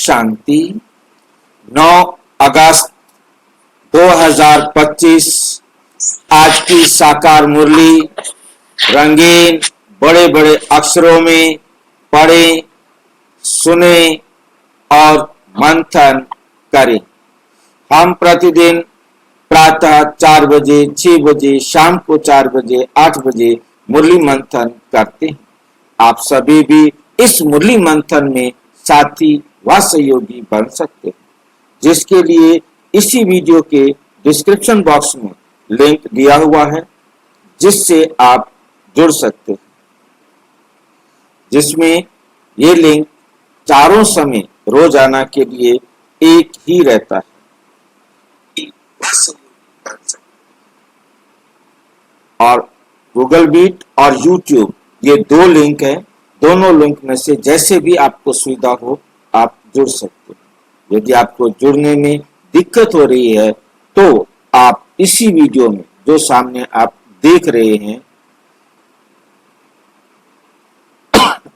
शांति। 9 अगस्त 2025 आज की साकार मुरली रंगीन बड़े बड़े अक्षरों में पढ़ें, सुने और मंथन करें। हम प्रतिदिन प्रातः 4 बजे, 6 बजे, शाम को 4 बजे, 8 बजे मुरली मंथन करते हैं। आप सभी भी इस मुरली मंथन में साथी व सहयोगी बन सकते हैं, जिसके लिए इसी वीडियो के डिस्क्रिप्शन बॉक्स में लिंक दिया हुआ है, जिससे आप जुड़ सकते हैं, जिसमें ये लिंक चारों समय रोजाना के लिए एक ही रहता है। और गूगल मीट और यूट्यूब ये 2 लिंक है। दोनों लिंक में से जैसे भी आपको सुविधा हो आप जुड़ सकते हैं। यदि आपको जुड़ने में दिक्कत हो रही है तो आप इसी वीडियो में जो सामने आप देख रहे हैं,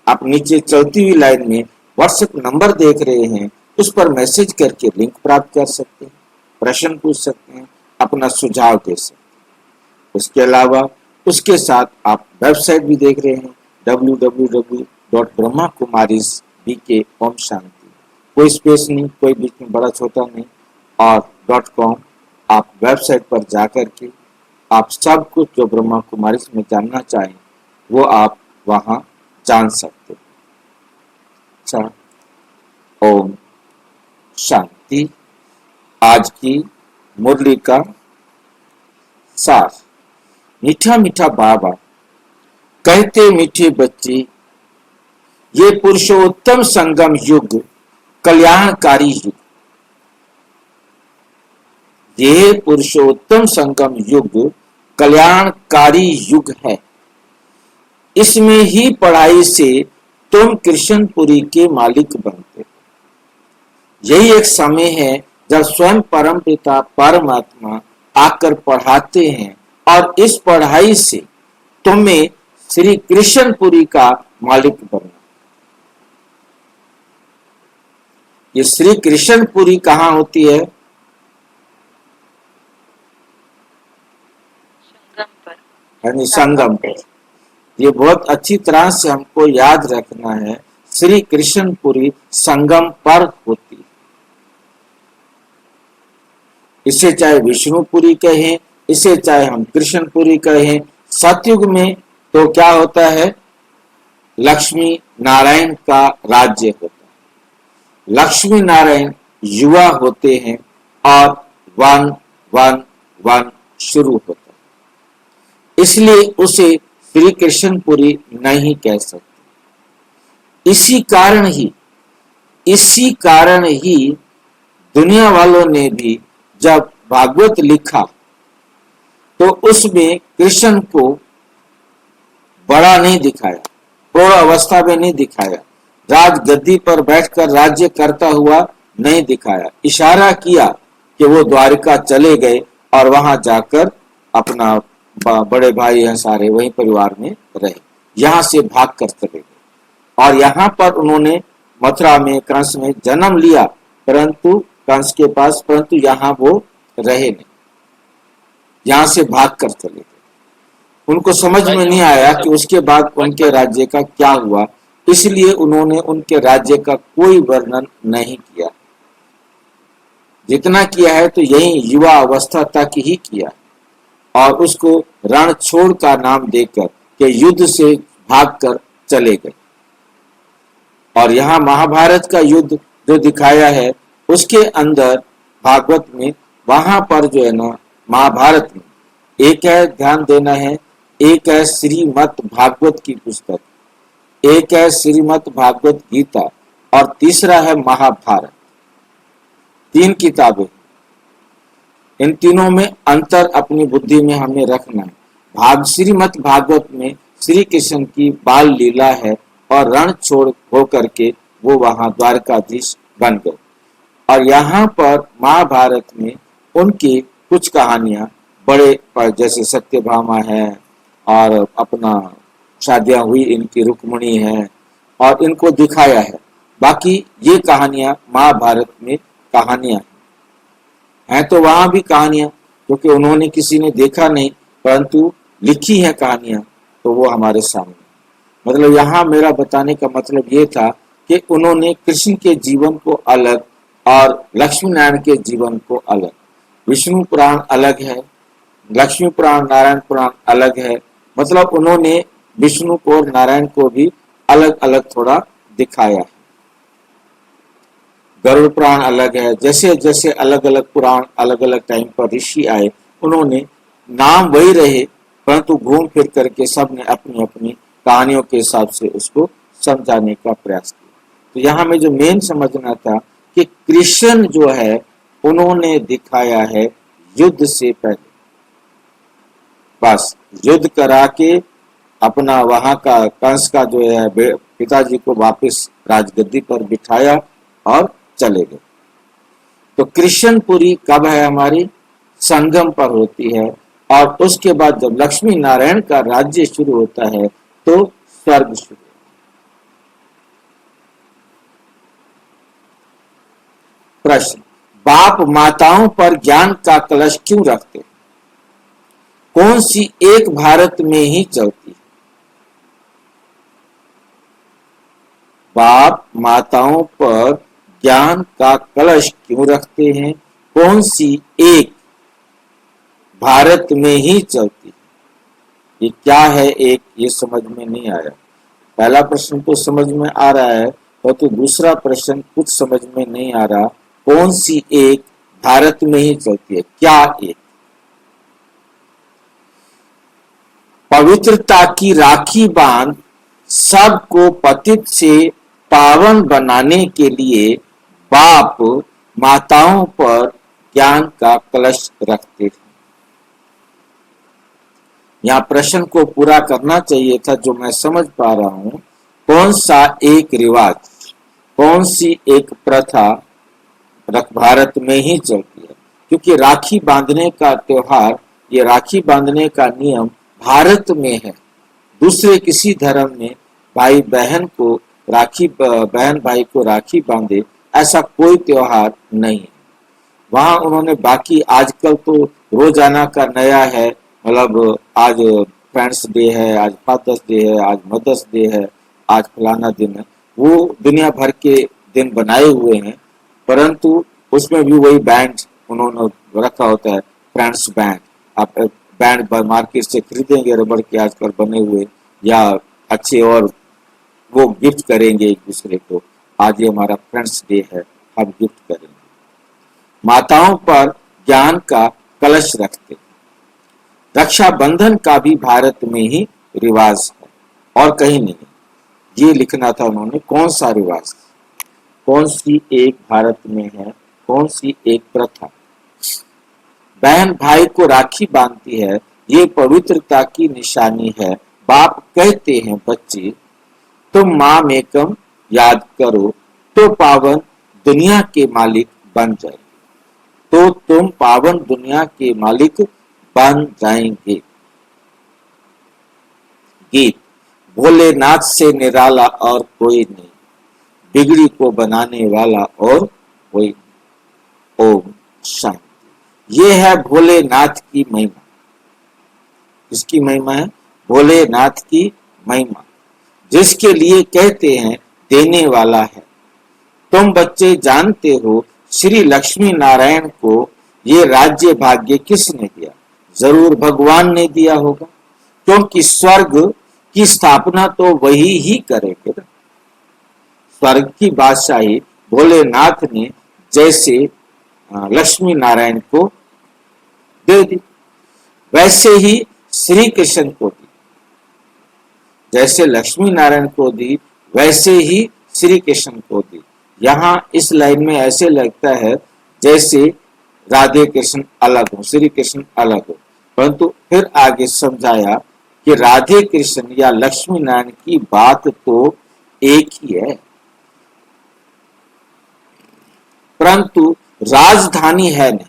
आप नीचे चलती हुई लाइन में व्हाट्सएप नंबर देख रहे हैं, उस पर मैसेज करके लिंक प्राप्त कर सकते हैं, प्रश्न पूछ सकते हैं, अपना सुझाव दे सकते हैं। उसके अलावा उसके साथ आप वेबसाइट भी देख रहे हैं www.brahmakumaris.bk ओम शांति, कोई स्पेस नहीं, कोई बीच में बड़ा छोटा नहीं, और .com। आप वेबसाइट पर जाकर के आप सब कुछ जो ब्रह्मा कुमारिस में जानना चाहें वो आप वहां जान सकते हैं। अच्छा, ओम शांति। आज की मुरली का सार। मीठा मीठा बाबा कहते मीठे बच्चे, ये पुरुषोत्तम संगम युग कल्याणकारी युग, ये पुरुषोत्तम संगम युग कल्याणकारी युग है। इसमें ही पढ़ाई से तुम कृष्णपुरी के मालिक बनते हो। यही एक समय है जब स्वयं परम पिता परमात्मा आकर पढ़ाते हैं और इस पढ़ाई से तुम्हें श्री कृष्णपुरी का मालिक बनना। ये श्री कृष्णपुरी कहाँ होती है? यानी संगम पर। ये बहुत अच्छी तरह से हमको याद रखना है, श्री कृष्णपुरी संगम पर होती है। इसे चाहे विष्णुपुरी कहें, इसे चाहे हम कृष्णपुरी कहें। सतयुग में तो क्या होता है? लक्ष्मी नारायण का राज्य होता है। लक्ष्मी नारायण युवा होते हैं और 1 1 1 शुरू होता है, इसलिए उसे श्री कृष्णपुरी नहीं कह सकते। इसी कारण ही दुनिया वालों ने भी जब भागवत लिखा तो उसमें कृष्ण को बड़ा नहीं दिखाया, प्रौढ़ अवस्था में नहीं दिखाया, राज गद्दी पर बैठकर राज्य करता हुआ नहीं दिखाया। इशारा किया कि वो द्वारिका चले गए और वहां जाकर अपना बड़े भाई हैं सारे वही परिवार में रहे, यहाँ से भाग कर चले गए। और यहाँ पर उन्होंने मथुरा में कंस में जन्म लिया, परंतु कंस के पास, परंतु यहाँ वो रहे नहीं, यहाँ से भाग कर चले गए। उनको समझ में नहीं आया कि उसके बाद उनके राज्य का क्या हुआ, इसलिए उन्होंने उनके राज्य का कोई वर्णन नहीं किया। जितना किया है तो यही युवा अवस्था तक ही किया, और उसको रणछोड़ का नाम देकर के युद्ध से भागकर चले गए। और यहाँ महाभारत का युद्ध जो दिखाया है उसके अंदर भागवत में, वहां पर जो है ना महाभारत में एक है, ध्यान देना है, एक है श्रीमद् भागवत की पुस्तक, एक है श्रीमद् भागवत गीता और तीसरा है महाभारत। 3 किताबें। इन तीनों में अंतर अपनी बुद्धि में हमें रखना है। श्रीमद् भागवत में श्री कृष्ण की बाल लीला है और रण छोड़ होकर के वो वहां द्वारकाधीश बन गए। और यहाँ पर महाभारत में उनकी कुछ कहानियां बड़े, जैसे सत्यभामा है और अपना शादियां हुई इनकी रुक्मिणी है, और इनको दिखाया है। बाकी ये कहानियां महाभारत में कहानियां हैं तो वहां भी कहानियां, क्योंकि उन्होंने किसी ने देखा नहीं परंतु लिखी है कहानियां, तो वो हमारे सामने। मतलब यहाँ मेरा बताने का मतलब ये था कि उन्होंने कृष्ण के जीवन को अलग और लक्ष्मी नारायण के जीवन को अलग, विष्णु पुराण अलग है, लक्ष्मी पुराण नारायण पुराण अलग है, मतलब उन्होंने विष्णु को और नारायण को भी अलग अलग थोड़ा दिखाया है। गरुड़ पुराण अलग है, जैसे जैसे अलग अलग पुराण अलग अलग टाइम पर ऋषि आए, उन्होंने नाम वही रहे परंतु घूम फिर करके सबने अपनी अपनी कहानियों के हिसाब से उसको समझाने का प्रयास किया। तो यहाँ में जो मेन समझना था कि कृष्ण जो है उन्होंने दिखाया है युद्ध से पहले, बस युद्ध करा के अपना वहां का कंस का जो है पिताजी को वापस राजगद्दी पर बिठाया और चले गए। तो कृष्णपुरी कब है हमारी? संगम पर होती है, और उसके बाद जब लक्ष्मी नारायण का राज्य शुरू होता है तो स्वर्ग शुरू। प्रश्न, बाप माताओं पर ज्ञान का कलश क्यों रखते? कौन सी एक भारत में ही चलती है? बाप माताओं पर ज्ञान का कलश क्यों रखते हैं? कौन सी एक भारत में ही चलती है? ये क्या है एक, ये समझ में नहीं आया। पहला प्रश्न तो समझ में आ रहा है, परंतु तो दूसरा प्रश्न कुछ समझ में नहीं आ रहा। कौन सी एक भारत में ही चलती है? क्या एक? पवित्रता की राखी बांध सबको पतित से पावन बनाने के लिए बाप माताओं पर ज्ञान का कलश रखते हैं। यहाँ प्रश्न को पूरा करना चाहिए था, जो मैं समझ पा रहा हूं। कौन सा एक रिवाज, कौन सी एक प्रथा भारत में ही चलती है? क्योंकि राखी बांधने का त्योहार, ये राखी बांधने का नियम भारत में है। दूसरे किसी धर्म में भाई बहन को राखी, बहन भाई को राखी बांधे, ऐसा कोई त्योहार नहीं है वहां। उन्होंने बाकी आजकल तो रोजाना का नया है, मतलब आज फ्रेंड्स डे है, आज फादर्स डे है, आज मदर्स डे है, आज फलाना दिन है, वो दुनिया भर के दिन बनाए हुए हैं, परंतु उसमें भी वही बैंड उन्होंने रखा होता है, फ्रेंड्स बैंड। आप बैंड मार्केट से खरीदेंगे रबड़ के आजकल बने हुए, या अच्छे, और वो गिफ्ट करेंगे एक दूसरे को, आज ये हमारा फ्रेंड्स डे है, हम गिफ्ट करेंगे। माताओं पर ज्ञान का कलश रखते। रक्षाबंधन का भी भारत में ही रिवाज है और कहीं नहीं। ये लिखना था उन्होंने, कौन सा रिवाज, कौन सी एक भारत में है, कौन सी एक प्रथा। बहन भाई को राखी बांधती है, ये पवित्रता की निशानी है। बाप कहते हैं बच्चे, तुम माँ मेकम याद करो तो पावन दुनिया के मालिक बन जाए, तो तुम पावन दुनिया के मालिक बन जाएंगे। गीत, भोलेनाथ से निराला और कोई नहीं, बिगड़ी को बनाने वाला और कोई नहीं। ओम शांति। ये है भोलेनाथ की महिमा। किसकी महिमा है? भोलेनाथ की महिमा, जिसके लिए कहते हैं देने वाला है। तुम बच्चे जानते हो श्री लक्ष्मी नारायण को ये राज्य भाग्य किसने दिया? जरूर भगवान ने दिया होगा, क्योंकि स्वर्ग की स्थापना तो वही ही करेंगे। स्वर्ग की बादशाही भोलेनाथ ने जैसे लक्ष्मी नारायण को दे दी, वैसे ही श्री कृष्ण को दी। जैसे लक्ष्मी नारायण को दी, वैसे ही श्री कृष्ण को दी। यहाँ इस लाइन में ऐसे लगता है जैसे राधे कृष्ण अलग हो, श्री कृष्ण अलग हो, परंतु फिर आगे समझाया कि राधे कृष्ण या लक्ष्मी नारायण की बात तो एक ही है, परंतु राजधानी है नहीं।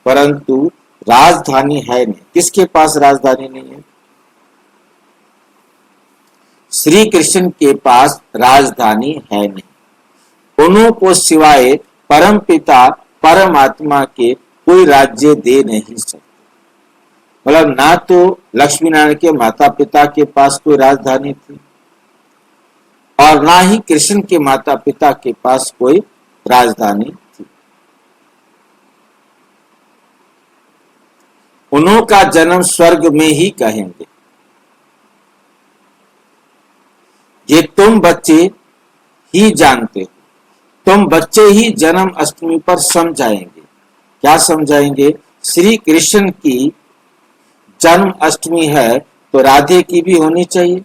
परंतु राजधानी है नहीं। किसके पास राजधानी नहीं है? श्री कृष्ण के पास राजधानी है नहीं। उन्हों को सिवाय परम पिता परमात्मा के कोई राज्य दे नहीं सकते। मतलब ना तो लक्ष्मी नारायण के माता पिता के पास कोई राजधानी थी और ना ही कृष्ण के माता पिता के पास कोई राजधानी थी। उन्हों का जन्म स्वर्ग में ही कहेंगे। ये तुम बच्चे ही जानते हो। तुम बच्चे ही जन्म अष्टमी पर समझाएंगे। क्या समझाएंगे? श्री कृष्ण की जन्म अष्टमी है तो राधे की भी होनी चाहिए,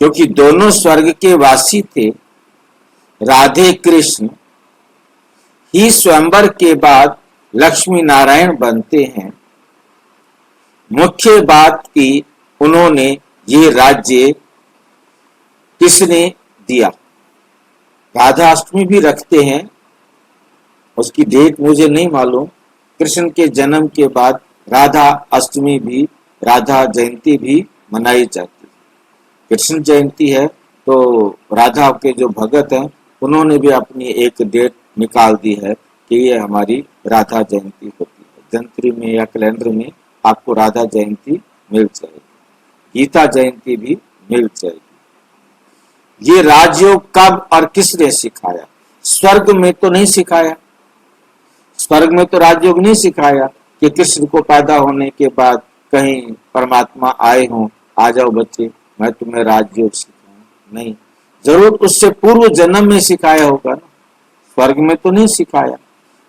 क्योंकि दोनों स्वर्ग के वासी थे। राधे कृष्ण ही स्वयंवर के बाद लक्ष्मी नारायण बनते हैं। मुख्य बात की उन्होंने ये राज्य किसने दिया? राधा अष्टमी भी रखते हैं, उसकी डेट मुझे नहीं मालूम। कृष्ण के जन्म के बाद राधा अष्टमी भी, राधा जयंती भी मनाई जाती है। कृष्ण जयंती है तो राधा के जो भगत हैं उन्होंने भी अपनी एक डेट निकाल दी है कि ये हमारी राधा जयंती होती है। जंत्री में या कैलेंडर में आपको राधा जयंती मिल जाएगी, गीता जयंती भी मिल जाएगी। ये राजयोग कब और किसने सिखाया? स्वर्ग में तो नहीं सिखाया। स्वर्ग में तो राजयोग नहीं सिखाया कि कृष्ण को पैदा होने के बाद कहीं परमात्मा आए हों, आ जाओ बच्चे मैं तुम्हें राजयोग सिखाऊं। नहीं, जरूर उससे पूर्व जन्म में सिखाया होगा ना। स्वर्ग में तो नहीं सिखाया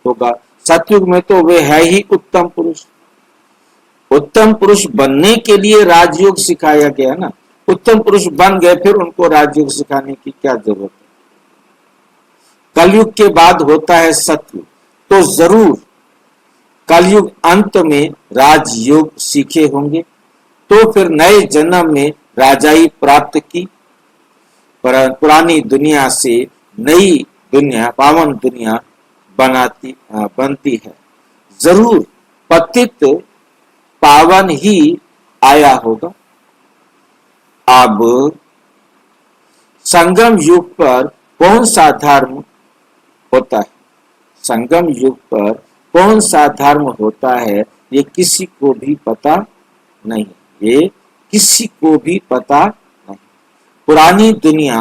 होगा। सतयुग में तो वे है ही उत्तम पुरुष। उत्तम पुरुष बनने के लिए राजयोग सिखाया गया ना। उत्तम पुरुष बन गए फिर उनको राजयोग सिखाने की क्या जरूरत है? कलयुग के बाद होता है सतयुग, तो जरूर कलयुग अंत में राजयोग सीखे होंगे, तो फिर नए जन्म में राजाई प्राप्त की। पर पुरानी दुनिया से नई दुनिया, पावन दुनिया बनती है। जरूर पतित पावन ही आया होगा। अब संगम युग पर कौन सा धर्म होता है? संगम युग पर कौन सा धर्म होता है ये किसी को भी पता नहीं। ये किसी को भी पता नहीं। पुरानी दुनिया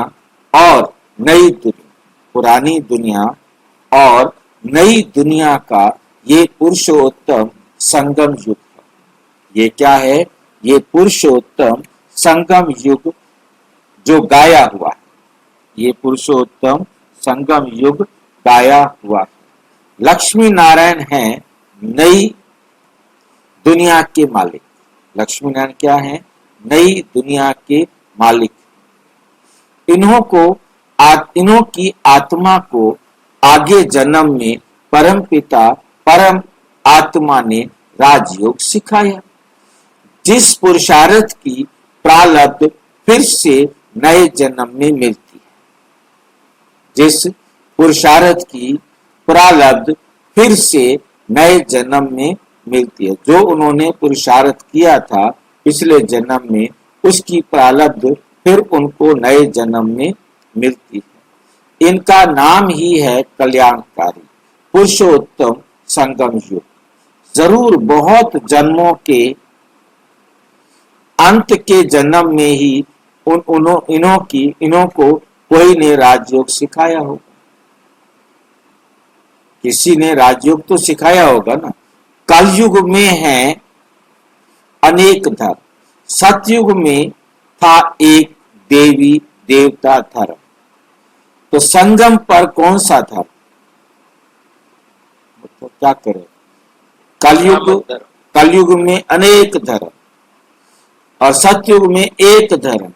और नई दुनिया, पुरानी दुनिया और नई दुनिया का ये पुरुषोत्तम संगम युग है। ये क्या है? ये पुरुषोत्तम संगम युग जो गाया हुआ है। ये पुरुषोत्तम संगम युग गाया हुआ है। लक्ष्मी नारायण हैं नई दुनिया के मालिक। लक्ष्मी नारायण क्या है? नई दुनिया के मालिक। इन्हों की आत्मा को आगे जन्म में परम पिता परम आत्मा ने राजयोग सिखाया। जिस पुरुषार्थ की प्रारब्ध फिर से नए जन्म में मिलती है। जिस पुरुषार्थ की प्रारब्ध फिर से नए जन्म में मिलती है। जो उन्होंने पुरुषार्थ किया था पिछले जन्म में, उसकी प्रारब्ध फिर उनको नए जन्म में मिलती है। इनका नाम ही है कल्याणकारी पुरुषोत्तम संगम युग। जरूर बहुत जन्मों के अंत के जन्म में ही इन्हों को कोई ने राजयोग सिखाया होगा। किसी ने राजयोग तो सिखाया होगा ना। कलयुग में है अनेक धर्म। सतयुग में था एक देवी देवता धर्म। तो संगम पर कौन सा धर्म? तो क्या करें? कलयुग में अनेक धर्म और सतयुग में एक धर्म।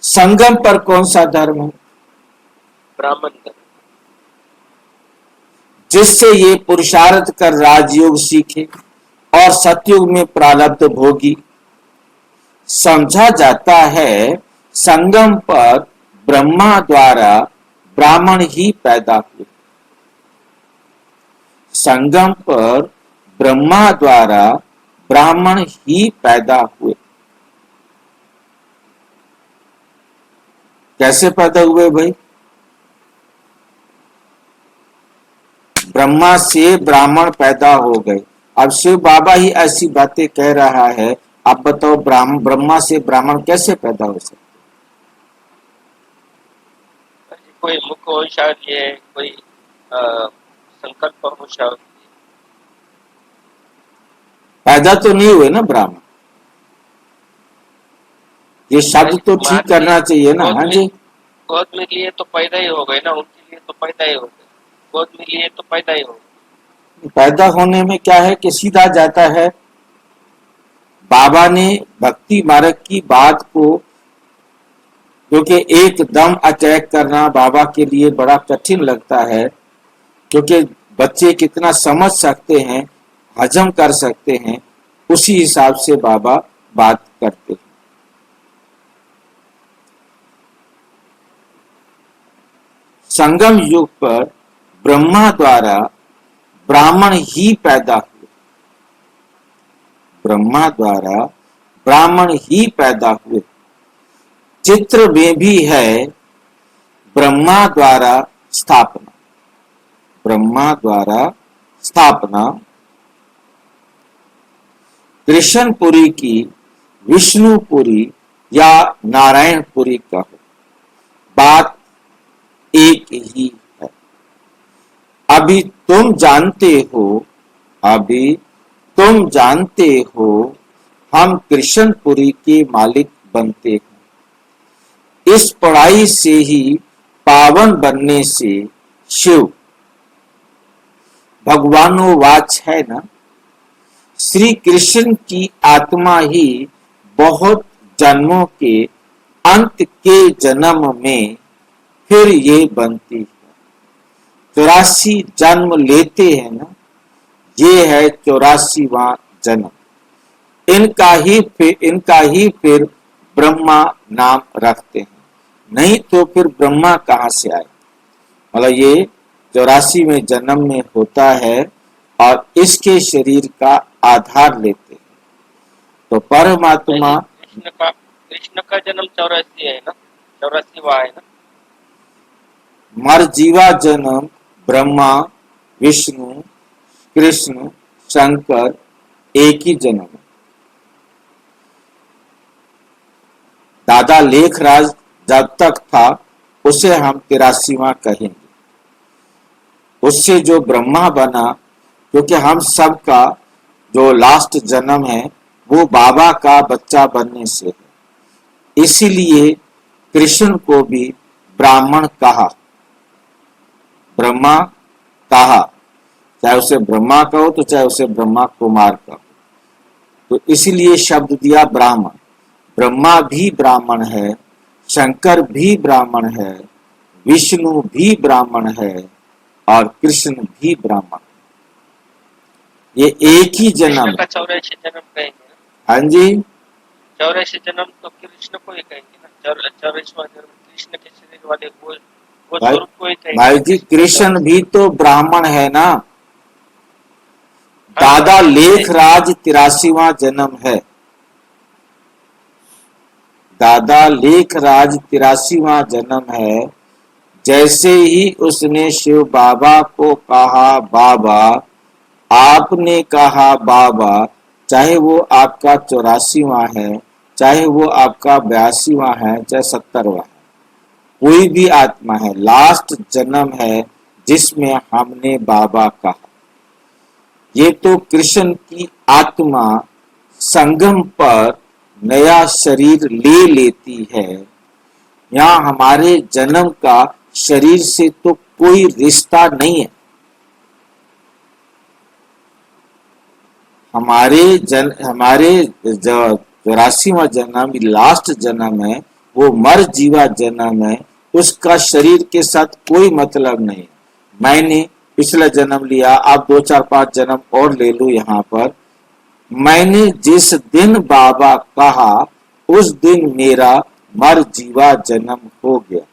संगम पर कौन सा धर्म है? ब्राह्मण धर्म। जिससे ये पुरुषार्थ कर राजयोग सीखे और सतयुग में प्रारब्ध भोगी। समझा जाता है संगम पर ब्रह्मा द्वारा ब्राह्मण ही पैदा हुए। संगम पर ब्रह्मा द्वारा ब्राह्मण ही पैदा हुए। कैसे पैदा हुए भाई? ब्रह्मा से ब्राह्मण पैदा हो गए। अब शिव बाबा ही ऐसी बातें कह रहा है, आप बताओ ब्रह्मा से ब्राह्मण कैसे पैदा हो सकते? कोई मुख हो शायद, ये कोई संकल्प हो शायद। पैदा तो नहीं हुए ना ब्राह्मण, ये शब्द तो ठीक करना चाहिए ना। हाँ जी, गोद में लिए तो पैदा ही हो गए ना, उनके लिए तो पैदा ही हो गए, गोद में लिए तो पैदा ही हो गए। पैदा होने में क्या है कि सीधा जाता है। बाबा ने भक्ति मार्ग की बात को, क्योंकि एकदम अटैक करना बाबा के लिए बड़ा कठिन लगता है, क्योंकि बच्चे कितना समझ सकते हैं, हजम कर सकते हैं, उसी हिसाब से बाबा बात करते हैं। संगम युग पर ब्रह्मा द्वारा ब्राह्मण ही पैदा हुए। ब्रह्मा द्वारा ब्राह्मण ही पैदा हुए। चित्र में भी है ब्रह्मा द्वारा स्थापना। ब्रह्मा द्वारा स्थापना कृष्णपुरी की विष्णुपुरी या नारायणपुरी कहो, बात एक ही है। अभी तुम जानते हो, अभी तुम जानते हो, हम कृष्णपुरी के मालिक बनते हैं। इस पढ़ाई से ही पावन बनने से शिव भगवानोवाच है ना। श्री कृष्ण की आत्मा ही बहुत जन्मों के अंत के जन्म में फिर ये बनती है। 84 जन्म लेते हैं ना, ये है 84वां जन्म। इनका ही फिर ब्रह्मा नाम रखते हैं। नहीं तो फिर ब्रह्मा कहाँ से आए? मतलब ये 84वें जन्म में होता है और इसके शरीर का आधार लेते हैं। तो परमात्मा कृष्ण का जन्म 84 है ना, 84वां है ना। मरजीवा जन्म ब्रह्मा, विष्णु, कृष्ण, शंकर एक ही जन्म है। दादा लेखराज जब तक था उसे हम 83वां कहेंगे। उससे जो ब्रह्मा बना, क्योंकि हम सबका जो लास्ट जन्म है वो बाबा का बच्चा बनने से है, इसीलिए कृष्ण को भी ब्राह्मण कहा, ब्रह्मा कहा। चाहे उसे ब्रह्मा कहो तो चाहे उसे ब्रह्मा कुमार कहो, तो इसीलिए शब्द दिया ब्राह्मण। ब्रह्मा भी ब्राह्मण है, शंकर भी ब्राह्मण है, विष्णु भी ब्राह्मण है और कृष्ण भी ब्राह्मण। ये एक ही जन्म। का 84 जन्म कहेंगे। हाँ जी, 84 जन्म तो कृष्ण को ही कहेंगे ना। 84वां जन्म कृष्ण के शरीर वाले वो स्वरूप को ही कहेंगे। भाई जी, कृष्ण भी तो ब्राह्मण है ना। दादा लेखराज 83वां जन्म है। दादा लेखराज 83वां जन्म है। जैसे ही उसने शिव बाबा को कहा बाबा, आपने कहा बाबा, चाहे वो आपका 84वां है, चाहे वो आपका 82वां है, चाहे 70वां है, कोई भी आत्मा है, लास्ट जन्म है जिसमें हमने बाबा कहा। ये तो कृष्ण की आत्मा संगम पर नया शरीर ले लेती है। यहाँ हमारे जन्म का शरीर से तो कोई रिश्ता नहीं है। हमारे 84वां जन्म लास्ट जन्म है, वो मर जीवा जन्म है, उसका शरीर के साथ कोई मतलब नहीं। मैंने पिछला जन्म लिया, अब 2 4 5 जन्म और ले लूं। यहाँ पर मैंने जिस दिन बाबा कहा उस दिन मेरा मर जीवा जन्म हो गया।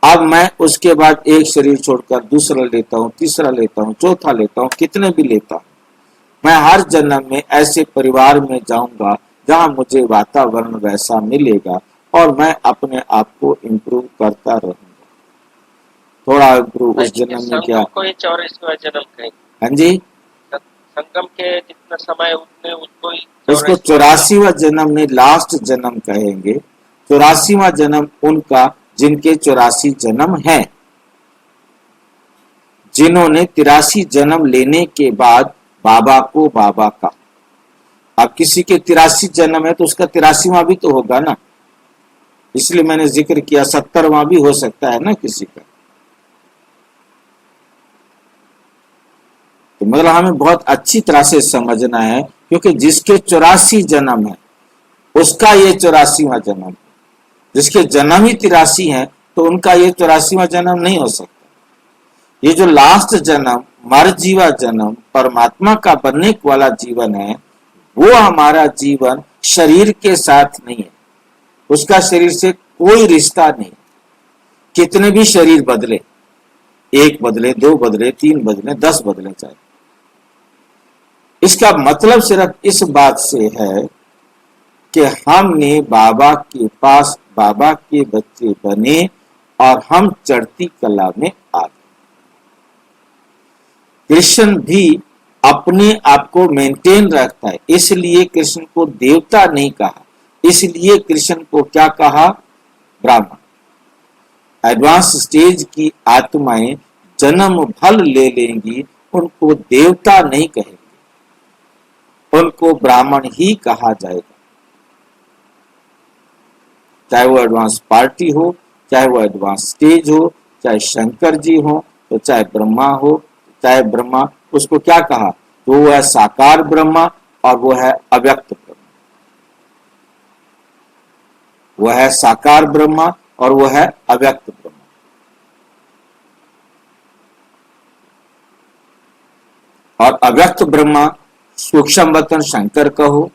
अब मैं उसके बाद एक शरीर छोड़कर दूसरा लेता हूँ, तीसरा लेता हूँ, चौथा लेता हूँ, कितने भी लेता हूँ। मैं हर जन्म में ऐसे परिवार में जाऊंगा जहां मुझे वातावरण वैसा मिलेगा और मैं अपने आप को इम्प्रूव करता रहूंगा। थोड़ा इम्प्रूव उस जन्म में क्या। संगम को ही 84वां जन्म कहेंगे। हाँ जी, संगम के जितना समय उतने उसको ही उसको 84वां 84वां जन्म नहीं, लास्ट जन्म कहेंगे। 84वां जन्म उनका जिनके 84 जन्म हैं, जिन्होंने 83 जन्म लेने के बाद बाबा को बाबा का। अब किसी के 83 जन्म है तो उसका 83वां भी तो होगा ना, इसलिए मैंने जिक्र किया 70वां भी हो सकता है ना किसी का। तो मतलब हमें बहुत अच्छी तरह से समझना है, क्योंकि जिसके 84 जन्म है उसका ये 84वां जन्म है। जिसके जन्म ही 83 है तो उनका ये 84वां जन्म नहीं हो सकता। ये जो लास्ट जन्म मरजीवा जन्म परमात्मा का बनने वाला जीवन है, वो हमारा जीवन शरीर के साथ नहीं है, उसका शरीर से कोई रिश्ता नहीं। कितने भी शरीर बदले, 1 बदले, 2 बदले, 3 बदले, 10 बदले चाहे, इसका मतलब सिर्फ इस बात से है कि हमने बाबा के पास बाबा के बच्चे बने और हम चढ़ती कला में आ गए। कृष्ण भी अपने आप को मेंटेन रखता है, इसलिए कृष्ण को देवता नहीं कहा, इसलिए कृष्ण को क्या कहा, ब्राह्मण। एडवांस स्टेज की आत्माएं जन्म फल ले लेंगी, उनको देवता नहीं कहेंगे, उनको ब्राह्मण ही कहा जाएगा। चाहे वो एडवांस पार्टी हो, चाहे वो एडवांस स्टेज हो, चाहे शंकर जी हो, तो चाहे ब्रह्मा हो, चाहे ब्रह्मा, उसको क्या कहा, तो वो है साकार ब्रह्मा और वो है अव्यक्त ब्रह्मा। वो है साकार ब्रह्मा और वो है अव्यक्त ब्रह्मा। और अव्यक्त ब्रह्मा सूक्ष्म वतन शंकर कहो,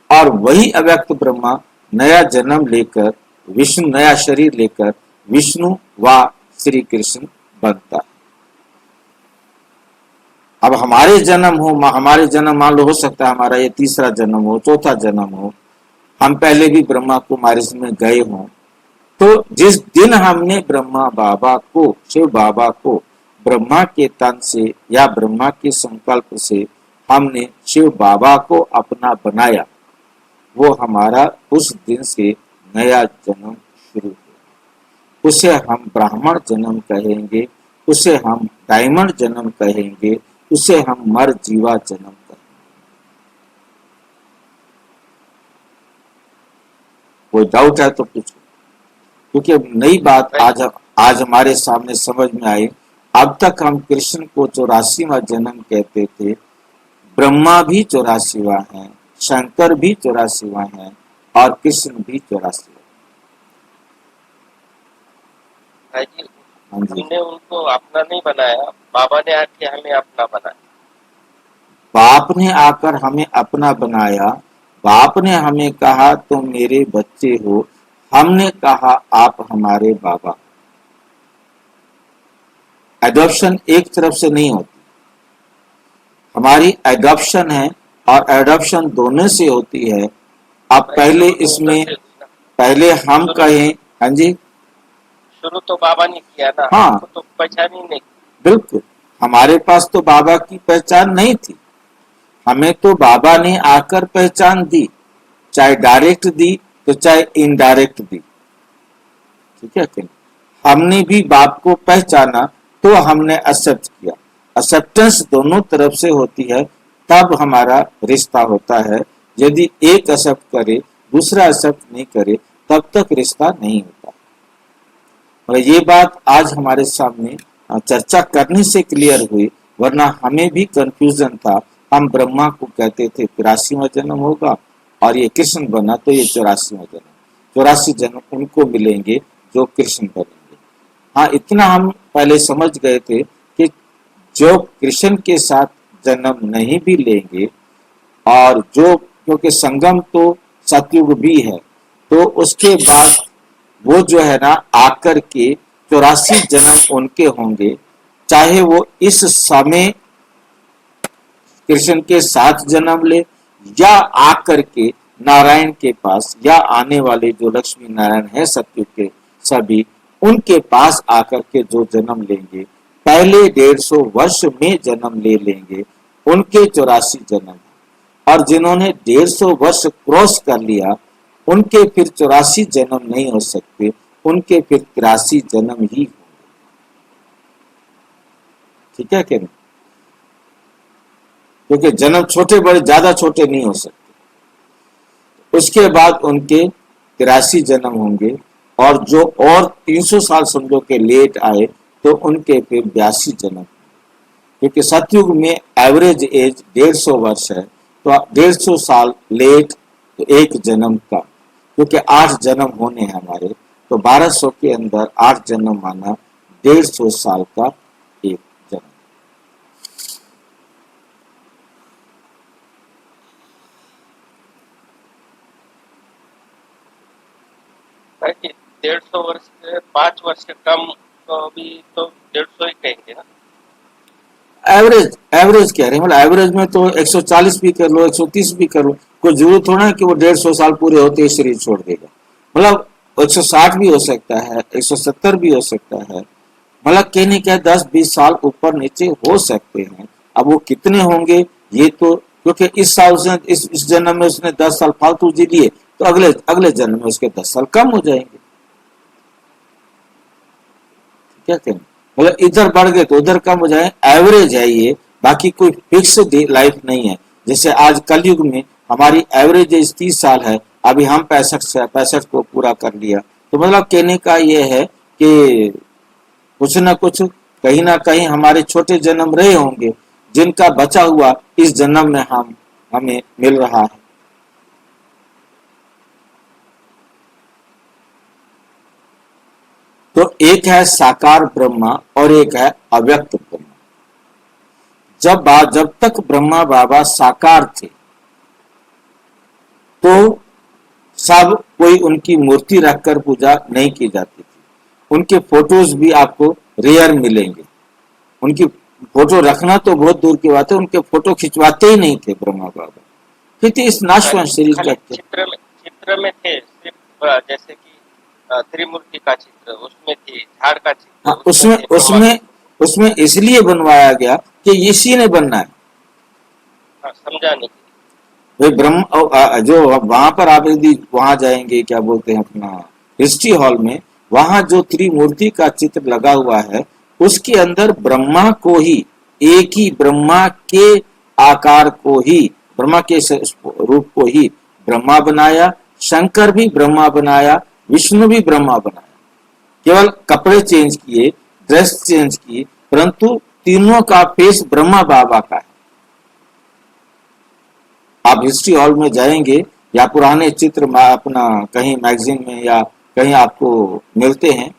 और वही अव्यक्त ब्रह्मा नया जन्म लेकर विष्णु, नया शरीर लेकर विष्णु व श्री कृष्ण बनता है। अब हमारे जन्म हो, हमारे जन्म मान लो हो सकता है हमारा ये 3रा जन्म हो, 4था जन्म हो, हम पहले भी ब्रह्मा कुमारी में गए हों, तो जिस दिन हमने ब्रह्मा बाबा को, शिव बाबा को ब्रह्मा के तन से या ब्रह्मा के संकल्प से हमने शिव बाबा को अपना बनाया, वो हमारा उस दिन से नया जन्म शुरू हुआ। उसे हम ब्राह्मण जन्म कहेंगे, उसे हम डायमंड जन्म कहेंगे, उसे हम मर जीवा जन्म कहेंगे। कोई डाउट है तो पूछो, क्योंकि नई बात आज हमारे सामने समझ में आई। अब तक हम कृष्ण को 84वां जन्म कहते थे, ब्रह्मा भी 84वां है, शंकर भी 84वां है और कृष्ण भी 84वां। हमने उनको अपना नहीं बनाया, बाबा ने आके हमें अपना बनाया। बाप ने आकर हमें अपना बनाया, बाप ने हमें कहा तुम मेरे बच्चे हो, हमने कहा आप हमारे बाबा। एडॉप्शन एक तरफ से नहीं होती, हमारी एडॉप्शन है और एडॉप्शन दोनों से होती है। अब पहले इसमें पहले हम कहें, हाँ जी, शुरू तो बाबा ने किया ना, हाँ तो पहचान ही नहीं। बिल्कुल, हमारे पास तो बाबा की पहचान नहीं थी, हमें तो बाबा ने आकर पहचान दी, चाहे डायरेक्ट दी तो चाहे इनडायरेक्ट दी, ठीक है कि हमने भी बाप को पहचाना तो हमने एक्सेप्ट किया। एक्सेप्टेंस दोनों तरफ से होती है, तब हमारा रिश्ता होता है। यदि एक एक्सेप्ट करे दूसरा एक्सेप्ट नहीं करे तब तक रिश्ता नहीं होता। और ये बात आज हमारे सामने चर्चा करने से क्लियर हुई, वरना हमें भी कंफ्यूजन था। हम ब्रह्मा को कहते थे 83वां जन्म होगा और ये कृष्ण बना तो ये 84वां जन्म, 84 जन्म उनको मिलेंगे जो कृष्ण बनेंगे। हाँ, इतना हम पहले समझ गए थे कि जो कृष्ण के साथ जन्म नहीं भी लेंगे, और जो, क्योंकि संगम तो सतयुग भी है, तो उसके बाद वो जो है ना आकर के 84 जन्म उनके होंगे, चाहे वो इस समय कृष्ण के साथ जन्म ले या आकर के नारायण के पास या आने वाले जो लक्ष्मी नारायण है सत्युग के सभी, उनके पास आकर के जो जन्म लेंगे, पहले 150 वर्ष में जन्म ले लेंगे, उनके 84 जन्म। और जिन्होंने 150 वर्ष क्रॉस कर लिया, उनके फिर 84 जन्म नहीं हो सकते, उनके फिर 83 जन्म ही होंगे। ठीक है कि नहीं? क्योंकि जन्म छोटे बड़े ज्यादा छोटे नहीं हो सकते। उसके बाद उनके 83 जन्म होंगे, और जो और 300 साल समझो के लेट आए तो उनके फिर 82 जन्म। क्योंकि सतयुग में एवरेज एज 150 वर्ष है, तो 150 साल लेट तो एक जन्म का, क्योंकि 8 जन्म होने हैं हमारे, तो 1200 के अंदर 8 जन्म माना 150 साल का एक जन्म। भाई कि 150 वर्ष से 5 वर्ष से कम तो अभी तो 150 ही कहेंगे ना। एवरेज एवरेज कह रहे हैं, मतलब एवरेज में तो 140 भी कर लो, 130 भी कर लो, कोई जरूरत थोड़ा है कि वो 150 साल पूरे होते ही शरीर छोड़ देगा। मतलब 160 भी हो सकता है, 170 भी हो सकता है, मतलब कहने क्या 10-20 साल ऊपर नीचे हो सकते हैं। अब वो कितने होंगे ये तो, क्योंकि इस साल उसने इस जन्म में उसने 10 साल फालतू जी लिए, तो अगले अगले जन्म में उसके 10 साल कम हो जाएंगे। क्या कहें, मतलब इधर बढ़ गए तो उधर कम हो जाए, एवरेज है ये, बाकी कोई फिक्स लाइफ नहीं है। जैसे आज कलयुग में हमारी एवरेज एज 30 साल है, अभी हम 65 को पूरा कर लिया, तो मतलब कहने का ये है कि कुछ ना कुछ कहीं ना कहीं हमारे छोटे जन्म रहे होंगे, जिनका बचा हुआ इस जन्म में हमें मिल रहा है। तो एक है साकार ब्रह्मा और एक है अव्यक्त ब्रह्मा। जब तक ब्रह्मा बाबा साकार थे तो सब कोई उनकी मूर्ति रखकर पूजा नहीं की जाती थी। उनके फोटोज भी आपको रेयर मिलेंगे। उनकी फोटो रखना तो बहुत दूर की बात है, उनके फोटो खिंचवाते ही नहीं थे ब्रह्मा बाबा, क्योंकि इस नाशवान शरीर खाली का चित्र में थे सिर्फ, जैसे कि त्रिमूर्ति का चित्र उसमें थी, झाड़ का चित्र हाँ, उसमें उसमें थे, ब्रह्मा उसमें उसमें इसलिए बनवाया गया कि इसी ने बनना है। समझाने के वे ब्रह्म जो वहां पर आप यदि वहां जाएंगे, क्या बोलते हैं अपना हिस्ट्री हॉल में, वहां जो त्रिमूर्ति का चित्र लगा हुआ है, उसके अंदर ब्रह्मा को ही, एक ही ब्रह्मा के आकार को ही, ब्रह्मा के रूप को ही ब्रह्मा बनाया, शंकर भी ब्रह्मा बनाया, विष्णु भी ब्रह्मा बनाया। केवल कपड़े चेंज किए, ड्रेस चेंज की, परंतु तीनों का फेस ब्रह्मा बाबा का है। आप हिस्ट्री हॉल में जाएंगे या पुराने चित्र अपना कहीं मैगजीन में या कहीं आपको मिलते हैं,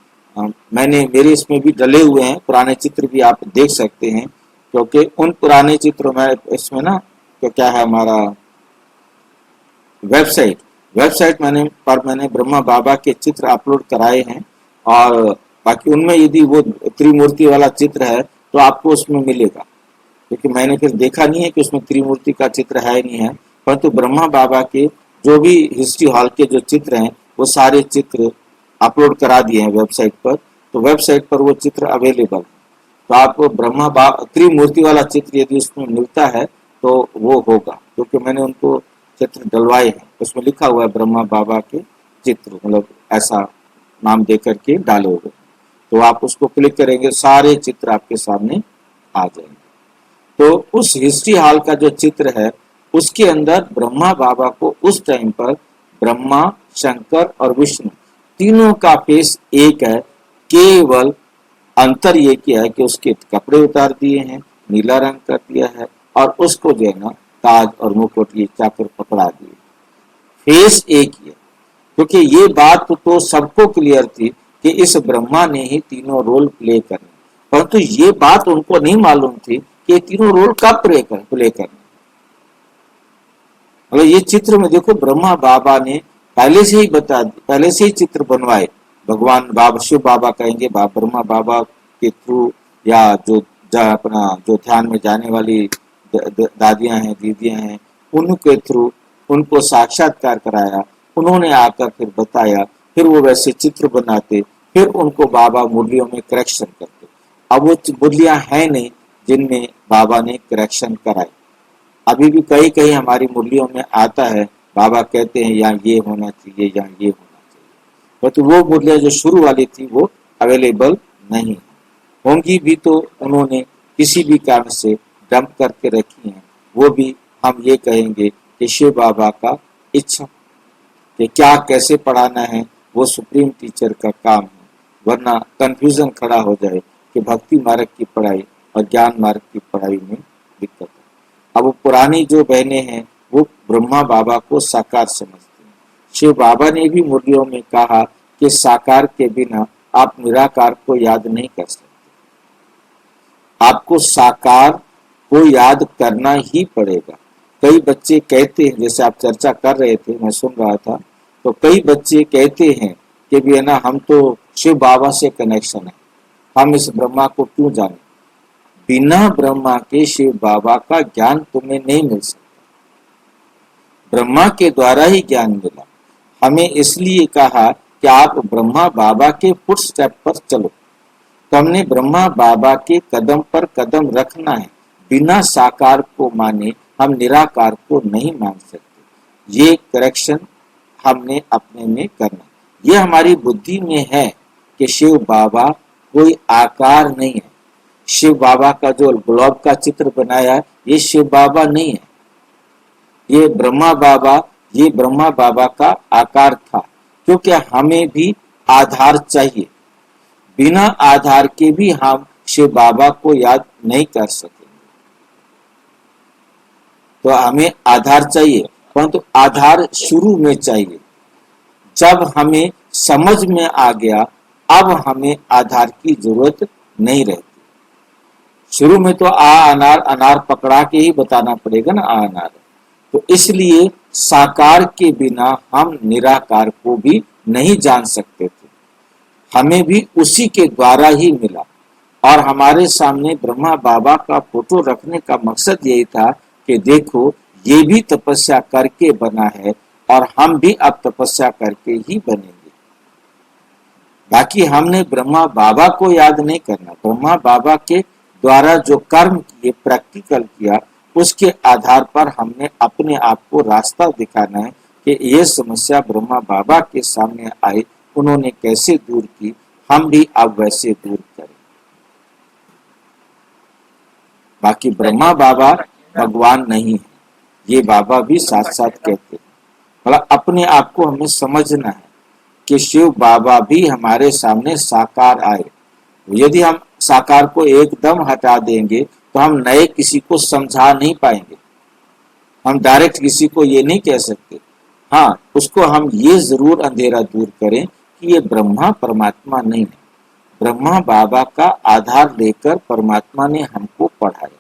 मैंने मेरे इसमें भी डले हुए हैं, पुराने चित्र भी आप देख सकते हैं। क्योंकि उन पुराने चित्रों में इसमें ना, तो क्या है हमारा वेबसाइट मैंने ब्रह्मा बाबा के चित्र अपलोड कराए हैं, और बाकी उनमें यदि वो त्रिमूर्ति वाला चित्र है तो आपको उसमें मिलेगा, क्योंकि मैंने फिर देखा नहीं है कि उसमें त्रिमूर्ति का चित्र है नहीं है, परंतु ब्रह्मा बाबा के जो भी हिस्ट्री हॉल के जो चित्र हैं वो सारे चित्र अपलोड करा दिए हैं वेबसाइट पर, तो वेबसाइट पर वो चित्र अवेलेबल है। तो आपको ब्रह्मा बाबा त्रिमूर्ति वाला चित्र यदि उसमें मिलता है तो वो होगा, क्योंकि मैंने उनको चित्र डलवाए हैं, उसमें लिखा हुआ है ब्रह्मा बाबा के चित्र, मतलब ऐसा नाम दे करके डाले हुए, तो आप उसको क्लिक करेंगे सारे चित्र आपके सामने आ जाएंगे। तो उस हिस्ट्री हॉल का जो चित्र है उसके अंदर ब्रह्मा बाबा को उस टाइम पर ब्रह्मा, शंकर और विष्णु तीनों का फेस एक है, केवल अंतर ये किया है कि उसके कपड़े उतार दिए हैं, नीला रंग कर दिया है, और उसको जो है ना ताज और मुकुट ये चाकर पकड़ा दिए। फेस एक ही है, क्योंकि ये बात तो सबको क्लियर थी कि इस ब्रह्मा ने ही तीनों रोल प्ले करने, परंतु ये बात उनको नहीं मालूम थी कि तीनों रोल कब प्ले करने। मतलब ये चित्र में देखो, ब्रह्मा बाबा ने पहले से ही पहले से ही चित्र बनवाए, भगवान बाबा शिव बाबा कहेंगे, ब्रह्मा बाबा के थ्रू, या जो अपना जो ध्यान में जाने वाली दादियां हैं, दीदियां हैं, उनके थ्रू उनको साक्षात्कार कराया, उन्होंने आकर फिर बताया, फिर वो वैसे चित्र बनाते, फिर उनको बाबा मुरलियों में करेक्शन करते। अब वो मुरलियां हैं नहीं जिनमें बाबा ने करेक्शन कराए। अभी भी कहीं कहीं हमारी मुरलियों में आता है, बाबा कहते हैं यहाँ ये होना चाहिए, यहाँ ये होना चाहिए, तो वो मुरलियां जो शुरू वाली थी वो अवेलेबल नहीं होंगी भी, तो उन्होंने किसी भी कारण से डंप करके रखी हैं। वो भी हम ये कहेंगे कि शिव बाबा का इच्छा कि क्या कैसे पढ़ाना है वो सुप्रीम टीचर का काम है, वरना कंफ्यूजन खड़ा हो जाए कि भक्ति मार्ग की पढ़ाई और ज्ञान मार्ग की पढ़ाई में दिक्कत है। अब वो पुरानी जो बहनें हैं वो ब्रह्मा बाबा को साकार समझती हैं। शिव बाबा ने भी मुरलियों में कहा कि साकार के बिना आप निराकार को याद नहीं कर सकते, आपको साकार को याद करना ही पड़ेगा। कई बच्चे कहते हैं, जैसे आप चर्चा कर रहे थे, मैं सुन रहा था, तो कई बच्चे कहते हैं कि भी है ना, हम तो शिव बाबा से कनेक्शन है, हम इस ब्रह्मा को क्यों जाने। बिना ब्रह्मा के शिव बाबा का ज्ञान तुम्हें नहीं मिल सकता, ब्रह्मा के द्वारा ही ज्ञान मिला। हमें इसलिए कहा कि आप ब्रह्मा बाबा के फुटस्टेप पर चलो, तो हमने ब्रह्मा बाबा के कदम पर कदम रखना है। बिना साकार को माने हम निराकार को नहीं मान सकते। ये करेक्शन हमने अपने में करना। ये हमारी बुद्धि में है कि शिव बाबा कोई आकार नहीं है। शिव बाबा का जो गुलाब का चित्र बनाया है ये शिव बाबा नहीं है, ये ब्रह्मा बाबा का आकार था, क्योंकि हमें भी आधार चाहिए। बिना आधार के भी हम शिव बाबा को याद नहीं कर सकेंगे। तो हमें आधार चाहिए, परंतु आधार शुरू में चाहिए। जब हमें समझ में आ गया, अब हमें आधार की जरूरत नहीं रहती। शुरू में तो अनार अनार पकड़ा के ही बताना पड़ेगा ना, अनार। तो इसलिए साकार के बिना हम निराकार को भी नहीं जान सकते थे, हमें भी उसी के द्वारा ही मिला। और हमारे सामने ब्रह्मा बाबा का फोटो रखने का मकसद यही था कि देखो ये भी तपस्या करके बना है और हम भी अब तपस्या करके ही बनेंगे। बाकी हमने ब्रह्मा बाबा को याद नहीं करना, ब्रह्मा बाबा के द्वारा जो कर्म किए, प्रैक्टिकल किया, उसके आधार पर हमने अपने आप को रास्ता दिखाना है कि ये समस्या ब्रह्मा बाबा के सामने आई, उन्होंने कैसे दूर की, हम भी अब वैसे दूर करें। बाकी ब्रह्मा बाबा भगवान नहीं है, ये बाबा भी साथ साथ कहते हैं। मतलब अपने आप को हमें समझना है कि शिव बाबा भी हमारे सामने साकार आए। यदि हम साकार को एकदम हटा देंगे तो हम नए किसी को समझा नहीं पाएंगे। हम डायरेक्ट किसी को ये नहीं कह सकते, हाँ उसको हम ये जरूर अंधेरा दूर करें कि ये ब्रह्मा परमात्मा नहीं है। ब्रह्मा बाबा का आधार लेकर परमात्मा ने हमको पढ़ाया,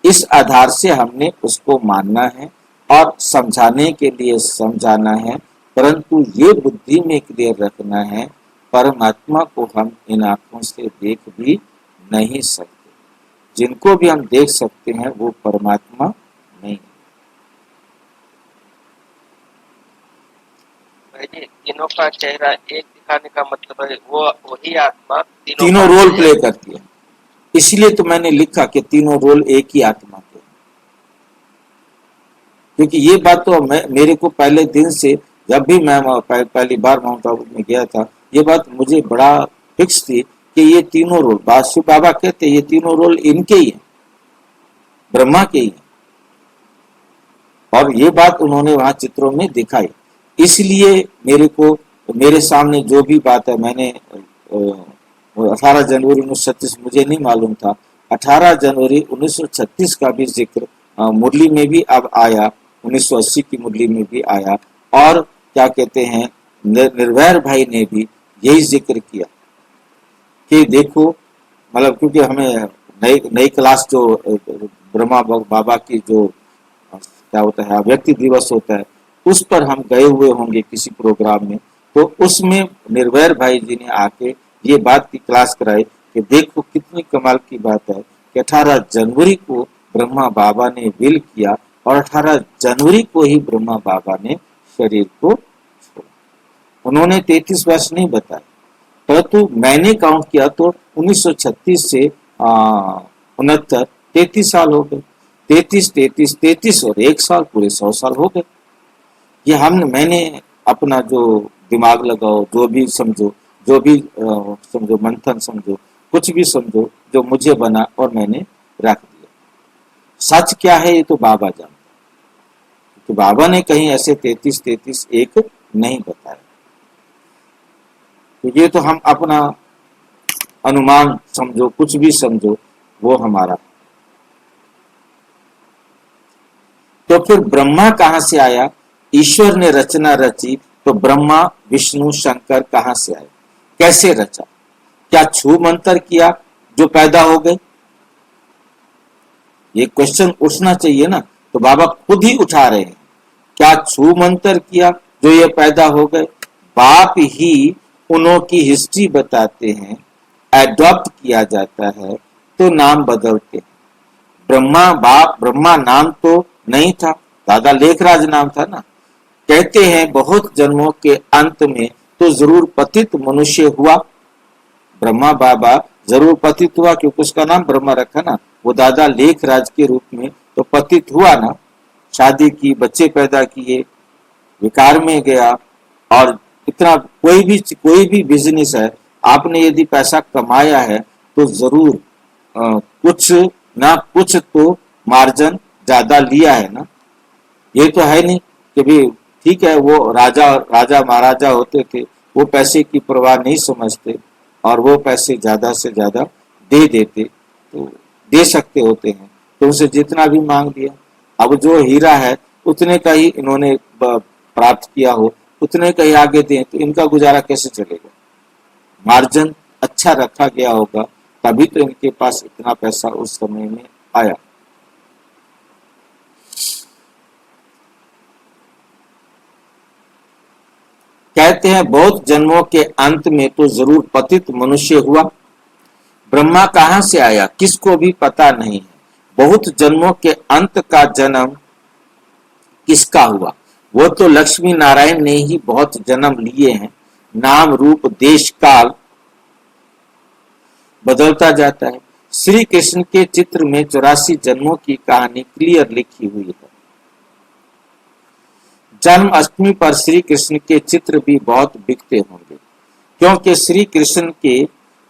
इस आधार से हमने उसको मानना है और समझाने के लिए समझाना है, परंतु ये बुद्धि में क्लियर रखना है परमात्मा को हम इन आंखों से देख भी नहीं सकते। जिनको भी हम देख सकते हैं वो परमात्मा नहीं। तीनों का चेहरा एक दिखाने का मतलब है वो वही आत्मा तीनों रोल प्ले करती है। इसलिए तो मैंने लिखा कि तीनों रोल एक ही आत्मा के, क्योंकि ये बात तो मेरे को पहले दिन से, जब भी मैं पहली बार माउंट आबू में गया था, ये बात मुझे बड़ा फिक्स थी कि ये तीनों रोल, शिव बाबा कहते ये तीनों रोल इनके ही हैं, ब्रह्मा के ही हैं। और ये बात उन्होंने वहां चित्रों में दिखाई। इसलिए मेरे सामने जो भी बात है, मैंने 18 जनवरी 1936 मुझे नहीं मालूम था, 18 जनवरी 1936 का भी जिक्र मुरली में भी अब आया, 1980 की मुरली में भी आया। और क्या कहते हैं, निर्भय भाई ने भी यही जिक्र किया कि देखो, मतलब क्योंकि हमें नई क्लास जो ब्रह्मा बाबा की जो क्या होता है व्यक्ति दिवस होता है, उस पर हम गए हुए होंगे किसी प्रोग्राम में, तो उसमें निर्भय भाई जी ने आके ये बात की क्लास कराई कि देखो कितनी कमाल की बात है कि 18 जनवरी को ब्रह्मा बाबा ने विल किया और 18 जनवरी को ही ब्रह्मा बाबा ने शरीर को छोड़ा। उन्होंने 33 वर्ष नहीं बताया, परंतु मैंने काउंट किया तो 1936 से 69 33 साल हो गए। 33 और 1 साल पूरे 100 साल हो गए। ये मैंने अपना जो दिमाग लगाओ, जो भी समझो, समझो, मंथन समझो, कुछ भी समझो, जो मुझे बना और मैंने रख दिया। सच क्या है ये तो बाबा जानता है, तो बाबा ने कहीं ऐसे 33 एक नहीं बताया। तो ये तो हम अपना अनुमान समझो, कुछ भी समझो, वो हमारा। तो फिर ब्रह्मा कहां से आया? ईश्वर ने रचना रची तो ब्रह्मा विष्णु शंकर कहां से आए? कैसे रचा? क्या छू मंतर किया जो पैदा हो गए? ये क्वेश्चन उठना चाहिए ना, तो बाबा खुद ही उठा रहे हैं। क्या छू मंतर किया जो ये पैदा हो गए? बाप ही उन्हों की हिस्ट्री बताते हैं, एडॉप्ट किया जाता है तो नाम बदलते हैं। ब्रह्मा नाम तो नहीं था, दादा लेखराज नाम था ना। कहते हैं बहुत जन्मों के अंत में तो जरूर पतित मनुष्य हुआ। ब्रह्मा बाबा जरूर पतित हुआ क्योंकि उसका नाम ब्रह्मा रखा ना। वो दादा लेखराज के रूप में तो पतित हुआ ना। शादी की, बच्चे पैदा किए, विकार में गया। और इतना कोई भी बिजनेस है, आपने यदि पैसा कमाया है तो जरूर कुछ ना कुछ तो मार्जिन ज्यादा लिया है ना। ये तो है नहीं कि भी ठीक है, वो राजा महाराजा होते थे, वो पैसे की परवाह नहीं समझते और वो पैसे ज्यादा से ज्यादा दे देते, तो दे सकते होते हैं तो उनसे जितना भी मांग दिया। अब जो हीरा है उतने का ही इन्होंने प्राप्त किया हो, उतने का ही आगे दें, तो इनका गुजारा कैसे चलेगा? मार्जिन अच्छा रखा गया होगा, तभी तो इनके पास इतना पैसा उस समय में आया। कहते हैं बहुत जन्मों के अंत में तो जरूर पतित मनुष्य हुआ। ब्रह्मा कहां से आया किसको भी पता नहीं है। बहुत जन्मों के अंत का जन्म किसका हुआ? वो तो लक्ष्मी नारायण ने ही बहुत जन्म लिए हैं। नाम रूप देश काल बदलता जाता है। श्री कृष्ण के चित्र में 84 जन्मों की कहानी क्लियर लिखी हुई है। जन्म अष्टमी पर श्री कृष्ण के चित्र भी बहुत बिकते होंगे, क्योंकि श्री कृष्ण के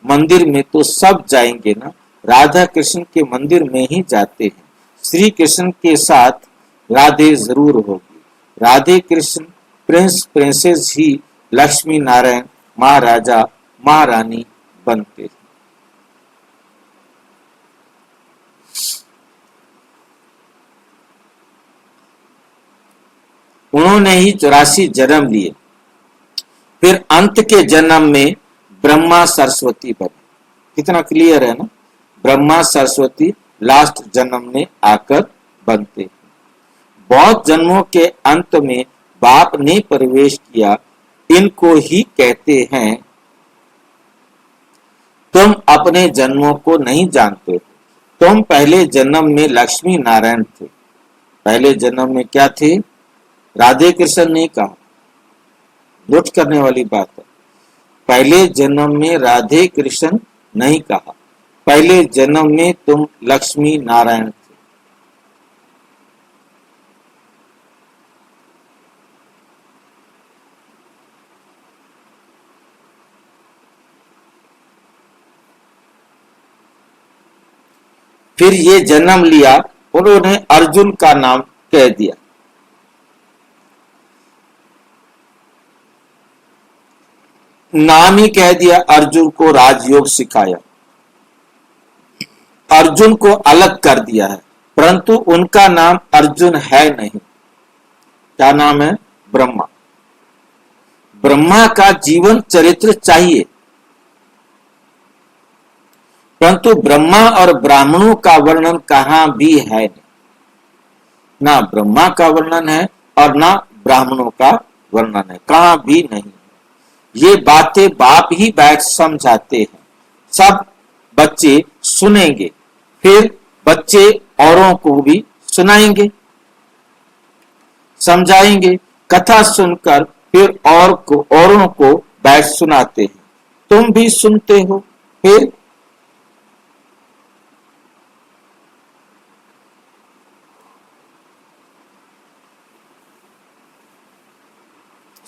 मंदिर में तो सब जाएंगे ना, राधा कृष्ण के मंदिर में ही जाते हैं। श्री कृष्ण के साथ राधे जरूर होगी। राधे कृष्ण प्रिंस प्रिंसेस ही लक्ष्मी नारायण महाराजा महारानी बनते हैं। उन्होंने ही 84 जन्म लिए। फिर अंत के जन्म में ब्रह्मा सरस्वती बने। कितना क्लियर है ना। ब्रह्मा सरस्वती लास्ट जन्म में आकर बनते। बहुत जन्मों के अंत में बाप ने प्रवेश किया। इनको ही कहते हैं तुम अपने जन्मों को नहीं जानते। तुम पहले जन्म में लक्ष्मी नारायण थे। पहले जन्म में क्या थे? राधे कृष्ण ने कहा, नोट करने वाली बात है। पहले जन्म में राधे कृष्ण नहीं कहा, पहले जन्म में तुम लक्ष्मी नारायण थे। फिर ये जन्म लिया, उन्होंने अर्जुन का नाम कह दिया। नाम ही कह दिया, अर्जुन को राजयोग सिखाया, अर्जुन को अलग कर दिया है, परंतु उनका नाम अर्जुन है नहीं। क्या नाम है? ब्रह्मा। ब्रह्मा का जीवन चरित्र चाहिए, परंतु ब्रह्मा और ब्राह्मणों का वर्णन कहां भी है नहीं। ना ब्रह्मा का वर्णन है और ना ब्राह्मणों का वर्णन है, कहां भी नहीं। ये बातें बाप ही बैठ समझाते हैं, सब बच्चे सुनेंगे, फिर बच्चे औरों को भी सुनाएंगे। समझाएंगे। कथा सुनकर फिर औरों को बैठ सुनाते हैं। तुम भी सुनते हो। फिर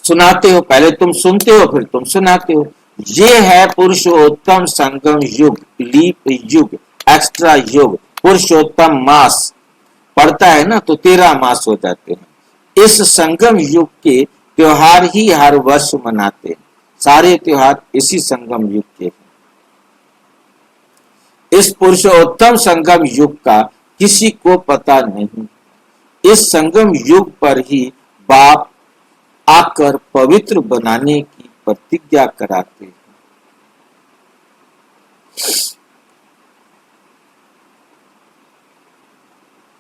सुनाते हो। पहले तुम सुनते हो, फिर तुम सुनाते हो। ये है पुरुषोत्तम संगम युग, लीप युग, एक्स्ट्रा युग। पुरुषोत्तम मास पड़ता है ना, तो 13 मास हो जाते हैं। इस संगम युग के त्योहार ही हर वर्ष मनाते हैं। सारे त्योहार इसी संगम युग के हैं। इस पुरुषोत्तम संगम युग का किसी को पता नहीं। इस संगम युग पर ही बाप आकर पवित्र बनाने की प्रतिज्ञा कराते हैं।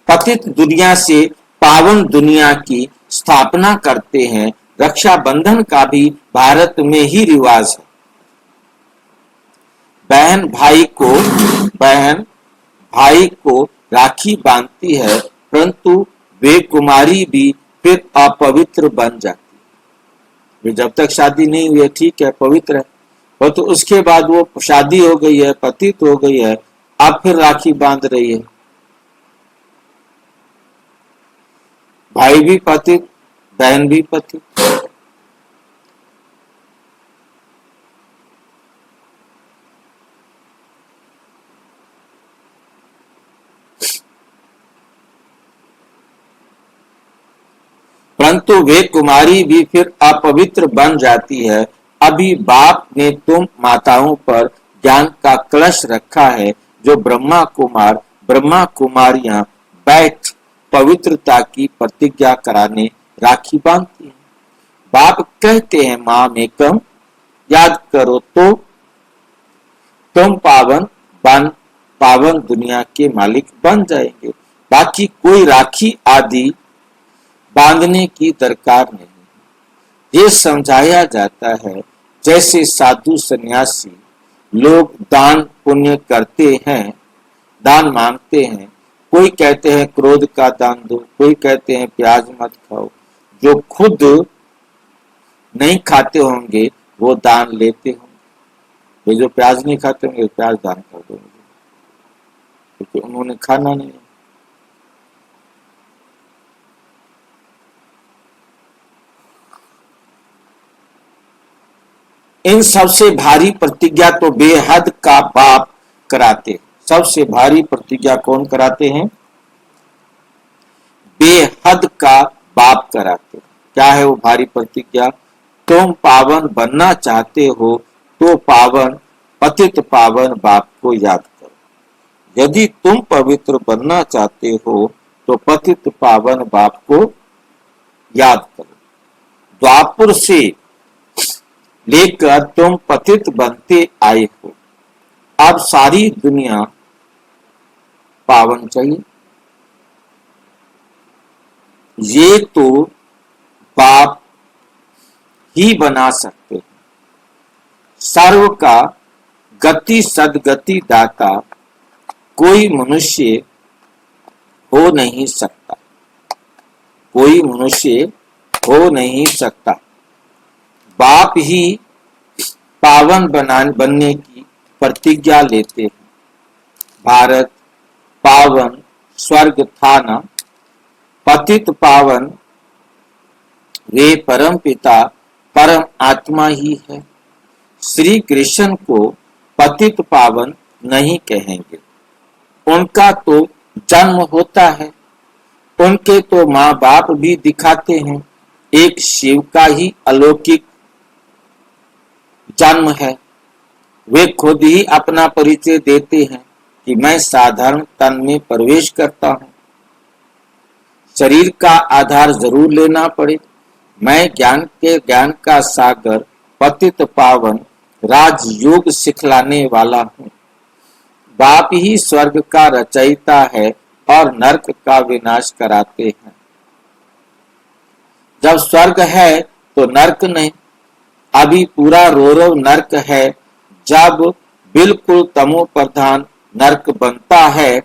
पतित दुनिया से पावन दुनिया की स्थापना करते हैं। रक्षाबंधन का भी भारत में ही रिवाज है। बहन भाई को राखी बांधती है, परंतु वे कुमारी भी फिर अपवित्र बन जाती है। वे जब तक शादी नहीं हुई है ठीक है, पवित्र है, और तो उसके बाद वो शादी हो गई है, पतित हो गई है, अब फिर राखी बांध रही है। भाई भी पतित, बहन भी पतित। परंतु वे कुमारी भी फिर अपवित्र बन जाती है। अभी बाप ने तुम माताओं पर ज्ञान का कलश रखा है, जो ब्रह्मा कुमारियां बैठ पवित्रता की प्रतिज्ञा कराने राखी बांधती हैं। बाप कहते हैं माम एकम, याद करो तो तुम पावन दुनिया के मालिक बन जाएंगे। बाकी कोई राखी आदि बांधने की दरकार नहीं। ये समझाया जाता है जैसे साधु सन्यासी लोग दान पुण्य करते हैं, दान मांगते हैं। कोई कहते हैं क्रोध का दान दो, कोई कहते हैं प्याज मत खाओ। जो खुद नहीं खाते होंगे वो दान लेते होंगे। जो प्याज नहीं खाते होंगे प्याज दान कर दो, क्योंकि उन्होंने खाना नहीं। इन सबसे भारी प्रतिज्ञा तो बेहद का बाप कराते। सबसे भारी प्रतिज्ञा कौन कराते हैं? बेहद का बाप कराते। क्या है वो भारी प्रतिज्ञा? तुम पावन बनना चाहते हो तो पतित पावन बाप को याद करो। यदि तुम पवित्र बनना चाहते हो तो पतित पावन बाप को याद करो। द्वापर से लेकर तुम पतित बनते आए हो। अब सारी दुनिया पावन चाहिए। ये तो बाप ही बना सकते हैं। सर्व का गति सदगति दाता कोई मनुष्य हो नहीं सकता। कोई मनुष्य हो नहीं सकता। बाप ही पावन बनने की प्रतिज्ञा लेते हैं। भारत पावन स्वर्ग था ना, पतित पावन वे परम पिता परम आत्मा ही है। श्री कृष्ण को पतित पावन नहीं कहेंगे। उनका तो जन्म होता है। उनके तो माँ बाप भी दिखाते हैं। एक शिव का ही अलौकिक जन्म है। वे खुद ही अपना परिचय देते हैं कि मैं साधारण तन में प्रवेश करता हूँ। शरीर का आधार जरूर लेना पड़े। मैं ज्ञान का सागर पतित पावन राजयोग सिखलाने वाला हूँ। बाप ही स्वर्ग का रचयिता है और नरक का विनाश कराते हैं। जब स्वर्ग है तो नरक नहीं। अभी पूरा रौरव नरक है। जब बिल्कुल तमो प्रधान नरक बनता है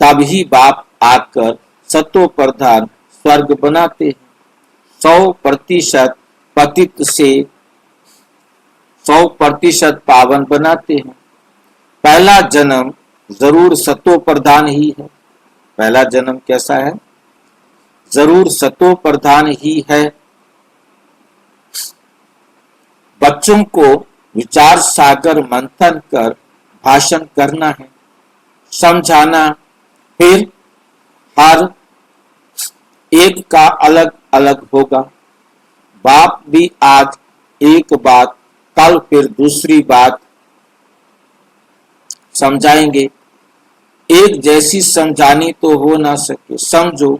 तब ही बाप आकर सतो प्रधान स्वर्ग बनाते हैं। 100% पतित से 100% पावन बनाते हैं। पहला जन्म जरूर सतो प्रधान ही है। पहला जन्म कैसा है? जरूर सतो प्रधान ही है। बच्चों को विचार सागर मंथन कर भाषण करना है, समझाना, फिर हर एक का अलग अलग होगा। बाप भी आज एक बात, कल फिर दूसरी बात समझाएंगे। एक जैसी समझानी तो हो ना सके। समझो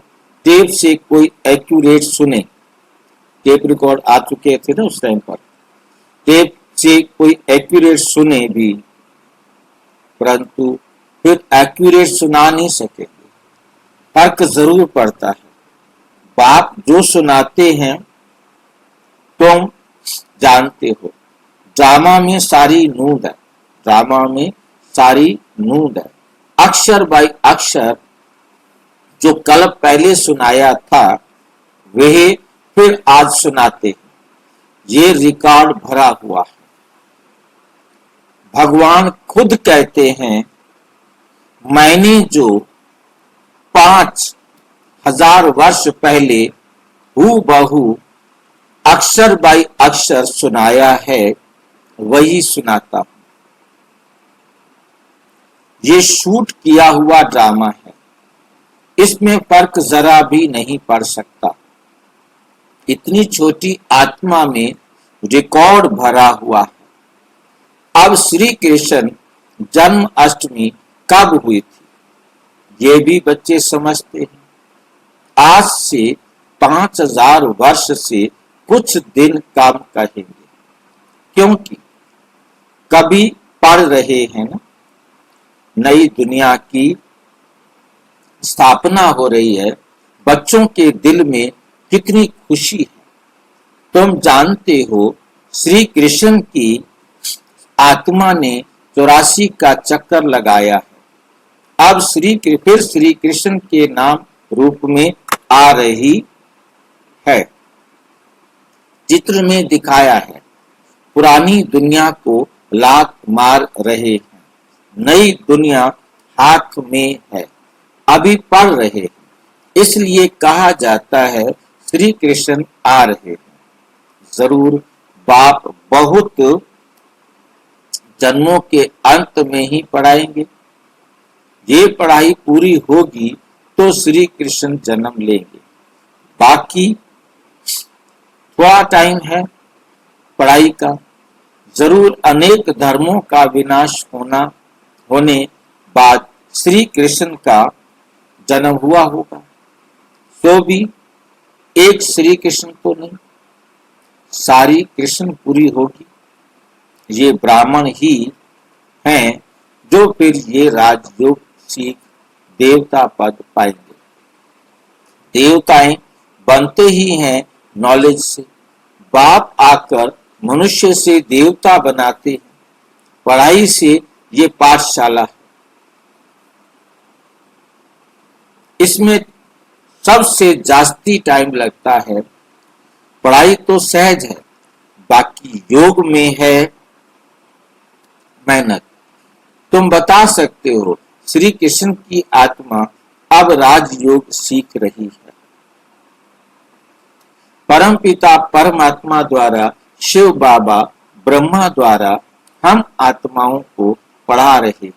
टेप से कोई एक्यूरेट सुने, टेप रिकॉर्ड आ चुके थे ना उस टाइम पर, टेप से कोई एक्यूरेट सुने भी, परंतु फिर एक्यूरेट सुना नहीं सकेंगे। फर्क जरूर पड़ता है। बाप जो सुनाते हैं तुम जानते हो, ड्रामा में सारी नूड है, ड्रामा में सारी नूड है। अक्षर बाय अक्षर जो कल पहले सुनाया था वह फिर आज सुनाते हैं। ये रिकॉर्ड भरा हुआ है। भगवान खुद कहते हैं, मैंने जो 5000 वर्ष पहले हूबहू अक्षर बाय अक्षर सुनाया है वही सुनाता हूं। ये शूट किया हुआ ड्रामा है, इसमें फर्क जरा भी नहीं पड़ सकता। इतनी छोटी आत्मा में रिकॉर्ड भरा हुआ है। अब श्री कृष्ण जन्म अष्टमी कब हुई थी ये भी बच्चे समझते हैं। आज से 5000 वर्ष से कुछ दिन कम कहेंगे, क्योंकि कभी पढ़ रहे हैं ना, नई दुनिया की स्थापना हो रही है। बच्चों के दिल में कितनी खुशी है। तुम जानते हो श्री कृष्ण की आत्मा ने 84 का चक्कर लगाया है। अब फिर श्री कृष्ण के नाम रूप में आ रही है। चित्र में दिखाया है, पुरानी दुनिया को लात मार रहे हैं, नई दुनिया हाथ में है, अभी पढ़ रहे हैं। इसलिए कहा जाता है श्री कृष्ण आ रहे हैं। जरूर बाप बहुत जन्मों के अंत में ही पढ़ाएंगे। ये पढ़ाई पूरी होगी तो श्री कृष्ण जन्म लेंगे। बाकी थोड़ा टाइम है पढ़ाई का। जरूर अनेक धर्मों का विनाश होने बाद श्री कृष्ण का जन्म हुआ होगा। तो भी एक श्री कृष्ण तो नहीं, सारी कृष्ण पूरी होगी। ये ब्राह्मण ही हैं जो फिर ये राजयोग सीख देवता पद पाएंगे। देवताएं बनते ही हैं नॉलेज से। बाप आकर मनुष्य से देवता बनाते हैं। पढ़ाई से ये पाठशाला है। इसमें सबसे जास्ती टाइम लगता है। पढ़ाई तो सहज है, बाकी योग में है मेहनत। तुम बता सकते हो श्री कृष्ण की आत्मा अब राजयोग सीख रही है। परम पिता परमात्मा द्वारा, शिव बाबा ब्रह्मा द्वारा हम आत्माओं को पढ़ा रहे हैं।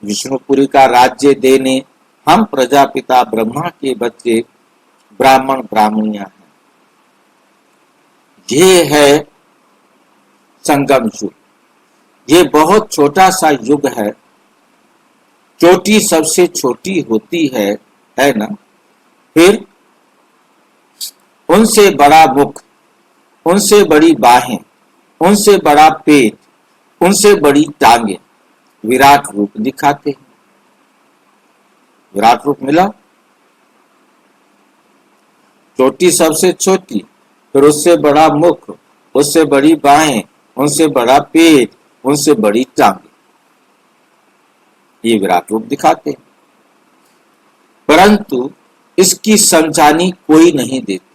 विष्णुपुरी का राज्य देने हम प्रजापिता ब्रह्मा के बच्चे ब्राह्मण ब्राह्मणियां हैं। ये है संगम युग। ये बहुत छोटा सा युग है। चोटी सबसे छोटी होती है ना। फिर उनसे बड़ा मुख, उनसे बड़ी बाहें, उनसे बड़ा पेट, उनसे बड़ी टांगे विराट रूप दिखाते हैं। विराट रूप मिला। चोटी सबसे छोटी, फिर उससे बड़ा मुख, उससे बड़ी बाहें, उनसे बड़ा पेट, उनसे बड़ी टांगे, ये विराट रूप दिखाते हैं। परंतु इसकी समझानी कोई नहीं देते।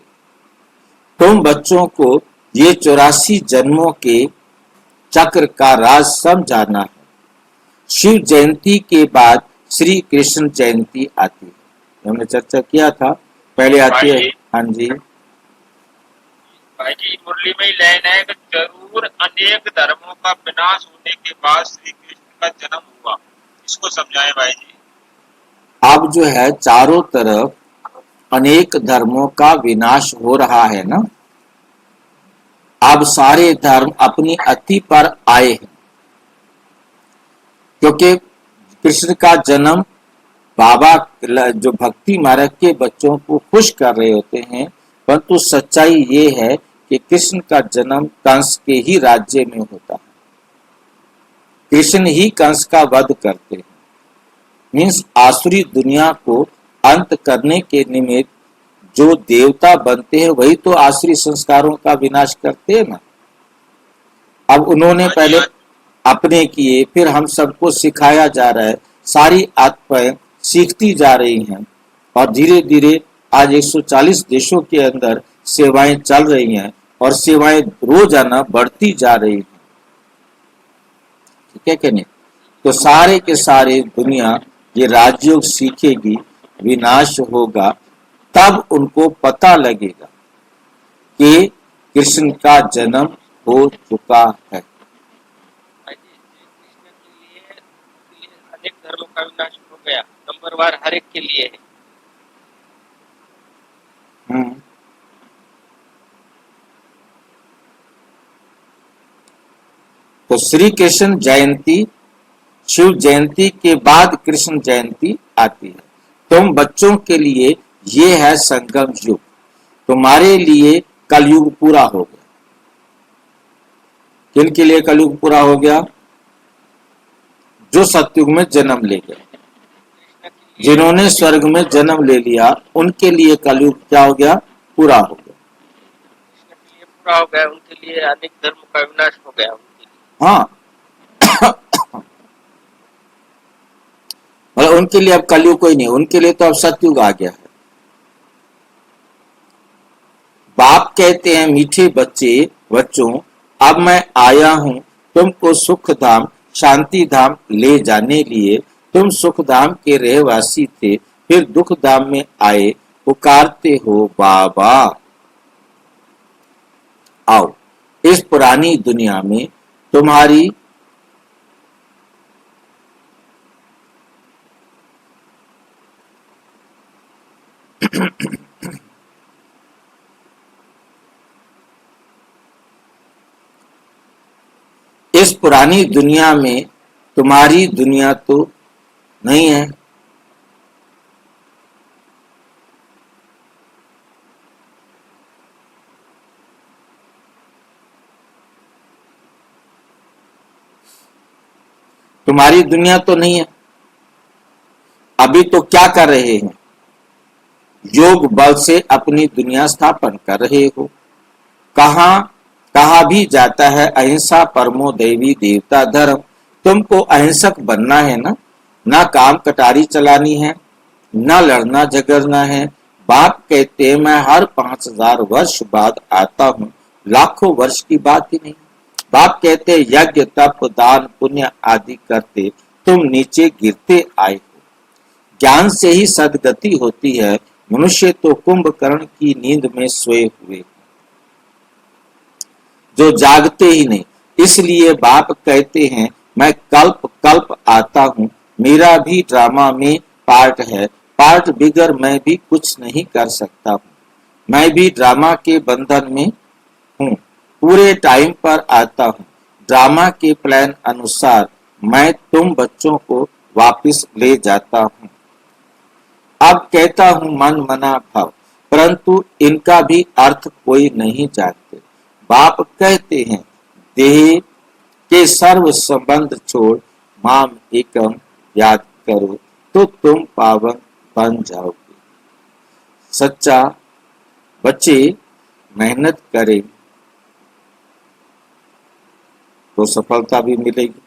तुम बच्चों को ये 84 जन्मों के चक्र का राज समझाना है। शिव जयंती के बाद श्री कृष्ण जयंती आती है। हमने चर्चा किया था, पहले आती है। हाँ जी भाई जी, मुरली में ही लाइन है कि जरूर अनेक धर्मों का विनाश होने के बाद श्री कृष्ण का जन्म हुआ। इसको समझाएं भाई जी। अब जो है चारों तरफ अनेक धर्मों का विनाश हो रहा है ना। अब सारे धर्म अपनी अति पर आए हैं, क्योंकि कृष्ण का जन्म बाबा जो भक्ति मार्ग के बच्चों को खुश कर रहे होते हैं, परंतु सच्चाई ये है कि कृष्ण का जन्म कंस के ही राज्य में होता है। कृष्ण ही कंस का वध करते हैं। मीन्स आसुरी दुनिया को अंत करने के निमित्त जो देवता बनते हैं वही तो आसुरी संस्कारों का विनाश करते हैं ना। अब उन्होंने पहले अपने किए, फिर हम सबको सिखाया जा रहा है, सारी आत्माएं सीखती जा रही हैं और धीरे धीरे आज 140 देशों के अंदर सेवाएं चल रही हैं और सेवाएं रोजाना बढ़ती जा रही हैं। ठीक है कि नहीं? तो सारे के सारे दुनिया ये राजयोग सीखेगी, विनाश होगा, तब उनको पता लगेगा कि कृष्ण का जन्म हो चुका है। भाई जी, कृष्ण के लिए अनेक धर्मों का विनाश हो गया, नंबरवार हर एक के लिए है। तो श्री कृष्ण जयंती, शिव जयंती के बाद कृष्ण जयंती आती है। तुम बच्चों के लिए ये है संगम युग। तुम्हारे लिए कलयुग पूरा हो गया। किनके लिए कलयुग पूरा हो गया? जो सतयुग में जन्म ले गए, कृष्ण के लिए जिन्होंने स्वर्ग में जन्म ले लिया, उनके लिए कलयुग क्या हो गया? पूरा हो गया। कृष्ण के लिए पूरा हो गया, उनके लिए अनेक धर्मों का विनाश हो गया उनके लिए। हाँ मतलब उनके लिए अब कलयुग कोई नहीं, उनके लिए तो अब सतयुग आ गया है। बाप कहते हैं, मीठे बच्चों, अब मैं आया हूं तुमको सुख धाम, शांति धाम ले जाने लिए। तुम सुख धाम के रहवासी थे, फिर दुख धाम में आए, पुकारते हो बाबा। आओ, इस पुरानी दुनिया में तुम्हारी इस पुरानी दुनिया में तुम्हारी दुनिया तो नहीं है। तुम्हारी दुनिया तो नहीं है। अभी तो क्या कर रहे हैं? योग बल से अपनी दुनिया स्थापन कर रहे हो। कहा भी जाता है अहिंसा परमो दैवी देवता धर्म। तुमको अहिंसक बनना है ना काम कटारी चलानी है, ना लड़ना झगड़ना है। बाप कहते हैं मैं हर 5000 वर्ष बाद आता हूँ, लाखों वर्ष की बात ही नहीं। बाप कहते यज्ञ तप दान पुण्य आदि करते तुम नीचे गिरते आए हो। ज्ञान से ही सदगति होती है। मनुष्य तो कुंभकर्ण की नींद में सोए हुए, जो जागते ही नहीं। इसलिए बाप कहते हैं मैं कल्प कल्प आता हूँ, मेरा भी ड्रामा में पार्ट है। पार्ट बिगर मैं भी कुछ नहीं कर सकता हूँ। मैं भी ड्रामा के बंधन में हूँ, पूरे टाइम पर आता हूँ। ड्रामा के प्लान अनुसार मैं तुम बच्चों को वापस ले जाता हूँ। अब कहता हूँ मन मना भाव, परंतु इनका भी अर्थ कोई नहीं जानते। बाप कहते हैं देह के सर्व संबंध छोड़ माम एकम याद करो तो तुम पावन बन जाओगे। सच्चा बच्चे मेहनत करें तो सफलता भी मिलेगी।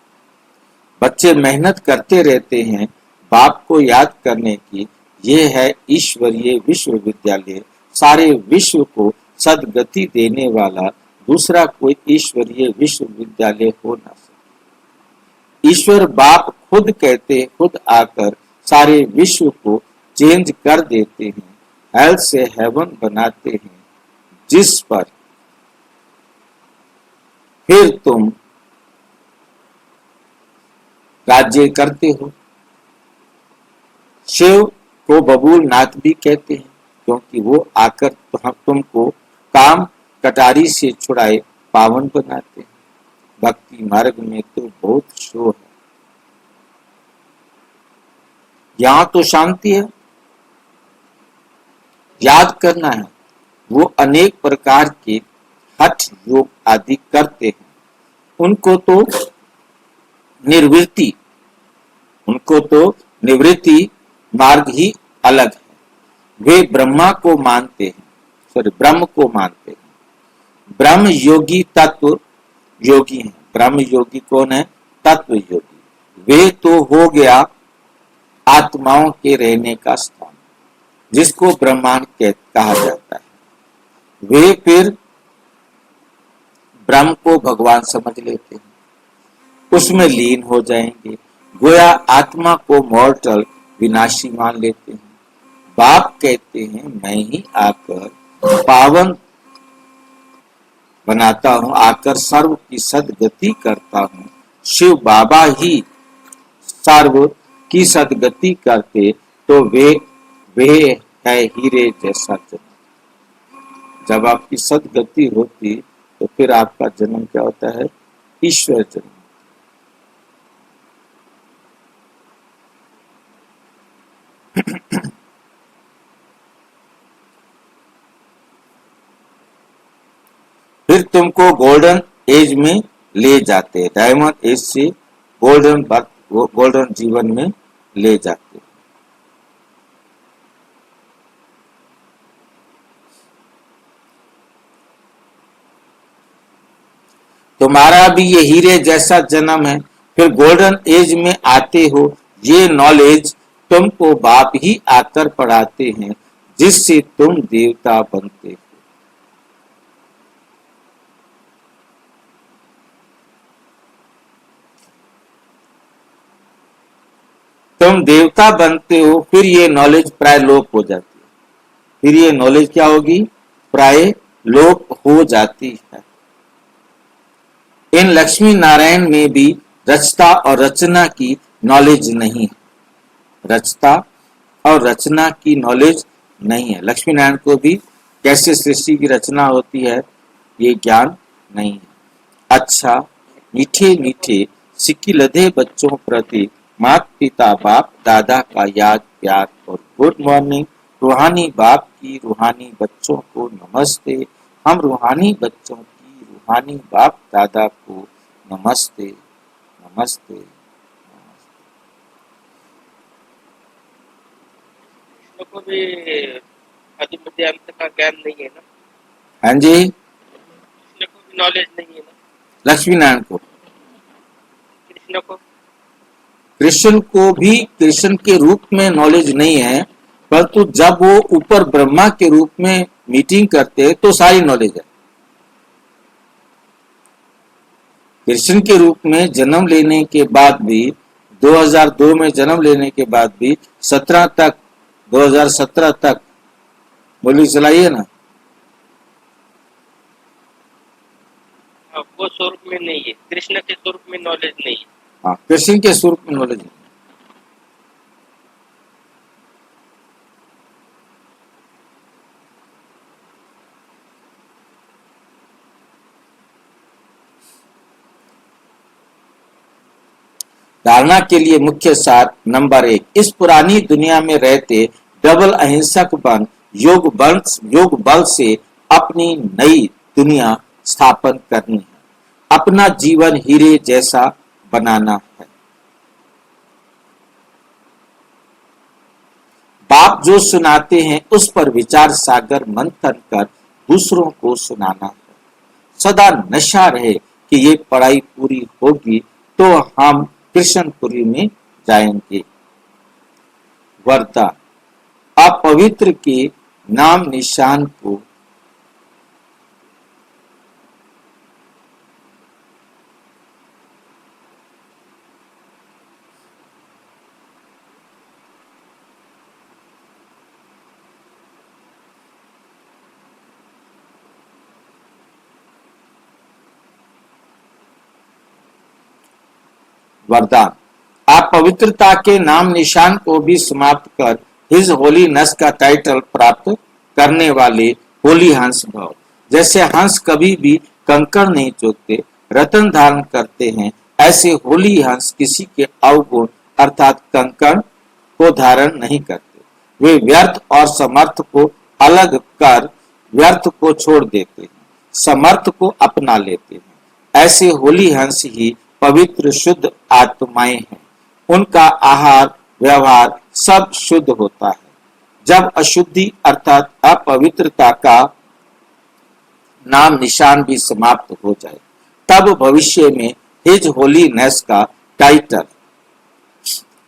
बच्चे मेहनत करते रहते हैं बाप को याद करने की, ये है ईश्वरीय विश्वविद्यालय। सारे विश्व को सदगति देने वाला दूसरा कोई ईश्वरीय विश्वविद्यालय हो ना सके। ईश्वर बाप खुद कहते, खुद आकर सारे विश्व को चेंज कर देते हैं, हेल से हेवन बनाते हैं, जिस पर फिर तुम राज्य करते हो। शिव को बबूल नाथ भी कहते हैं, क्योंकि वो आकर तुमको काम कटारी से छुड़ाए पावन बनाते हैं। भक्ति मार्ग में तो बहुत शो है। यहाँ तो शांति है। याद करना है, वो अनेक प्रकार के हठ योग आदि करते हैं। उनको तो निवृत्ति मार्ग ही अलग है। वे ब्रह्मा को मानते हैं, ब्रह्म को मानते हैं। ब्रह्म योगी तत्व योगी हैं। ब्रह्म योगी कौन है? तत्व योगी। वे तो हो गया आत्माओं के रहने का स्थान, जिसको ब्रह्मांड कहा जाता है। वे फिर ब्रह्म को भगवान समझ लेते हैं, उसमें लीन हो जाएंगे। गोया आत्मा को मॉर्टल विनाशी मान लेते हैं। बाप कहते हैं, मैं ही आकर पावन बनाता हूं, आकर सर्व की सदगति करता हूं। शिव बाबा ही सर्व की सदगति करते तो वे है हीरे जैसा जन्म। जब आपकी सदगति होती तो फिर आपका जन्म क्या होता है? ईश्वर जन्म। फिर तुमको गोल्डन एज में ले जाते हैं। डायमंड एज से गोल्डन जीवन में ले जाते हैं। तुम्हारा भी ये हीरे जैसा जन्म है। फिर गोल्डन एज में आते हो। ये नॉलेज तुमको बाप ही आकर पढ़ाते हैं, जिससे तुम देवता बनते हो। तुम देवता बनते हो, फिर ये नॉलेज प्राय लोप हो जाती है। फिर ये नॉलेज क्या होगी? प्राय लोप हो जाती है। इन लक्ष्मी नारायण में भी रचता और रचना की नॉलेज नहीं है। रचता और रचना की नॉलेज नहीं है। लक्ष्मी नारायण को भी कैसे सृष्टि की रचना होती है ये ज्ञान नहीं है। अच्छा, मीठे मीठे सिक्की लदे बच्चों प्रति माता पिता बाप दादा का याद प्यार और गुड मॉर्निंग। रूहानी बाप की रूहानी बच्चों को नमस्ते। हम रूहानी बच्चों की रूहानी बाप दादा को नमस्ते नमस्ते नमस्ते। कृष्ण को भी आदि मध्य अंत का ज्ञान नहीं है ना? हाँ जी, कृष्ण को भी नॉलेज नहीं है ना? लक्ष्मी नारायण को, कृष्ण को भी कृष्ण के रूप में नॉलेज नहीं है, परंतु जब वो ऊपर ब्रह्मा के रूप में मीटिंग करते हैं तो सारी नॉलेज है। कृष्ण के रूप में जन्म लेने के बाद भी 2002 में जन्म लेने के बाद भी 2017 तक बोली चलाइए ना। वो स्वरूप में नहीं है, कृष्ण के स्वरूप में नॉलेज नहीं है। हाँ, कृष्ण के स्वरूप में नॉलेज नहीं। धारणा के लिए मुख्य सार नंबर 1, इस पुरानी दुनिया में रहते डबल अहिंसक बन योग बल से अपनी नई दुनिया स्थापन करनी है। अपना जीवन हीरे जैसा बनाना है। बाप जो सुनाते हैं उस पर विचार सागर मंथन कर दूसरों को सुनाना है। सदा नशा रहे कि ये पढ़ाई पूरी होगी तो हम कृष्णपुरी में जाएंगे। वरदान, अपवित्र के नाम निशान को वरदान। आप पवित्रता के नाम निशान को भी समाप्त कर हिज होलीनेस का टाइटल प्राप्त करने वाले होली हंस भव। जैसे हंस कभी भी कंकड़ नहीं चोदते, रतन धारण करते हैं, ऐसे होली हंस किसी के अवगुण अर्थात कंकड़ को धारण नहीं करते। वे व्यर्थ और समर्थ को अलग कर व्यर्थ को छोड़ देते हैं, समर्थ को अपना लेते हैं। ऐसे होली हंस ही पवित्र शुद्ध आत्माएं हैं। उनका आहार व्यवहार सब शुद्ध होता है। जब अशुद्धि अर्थात अपवित्रता का नाम निशान भी समाप्त हो जाए, तब भविष्य में हिज होलीनेस का टाइटल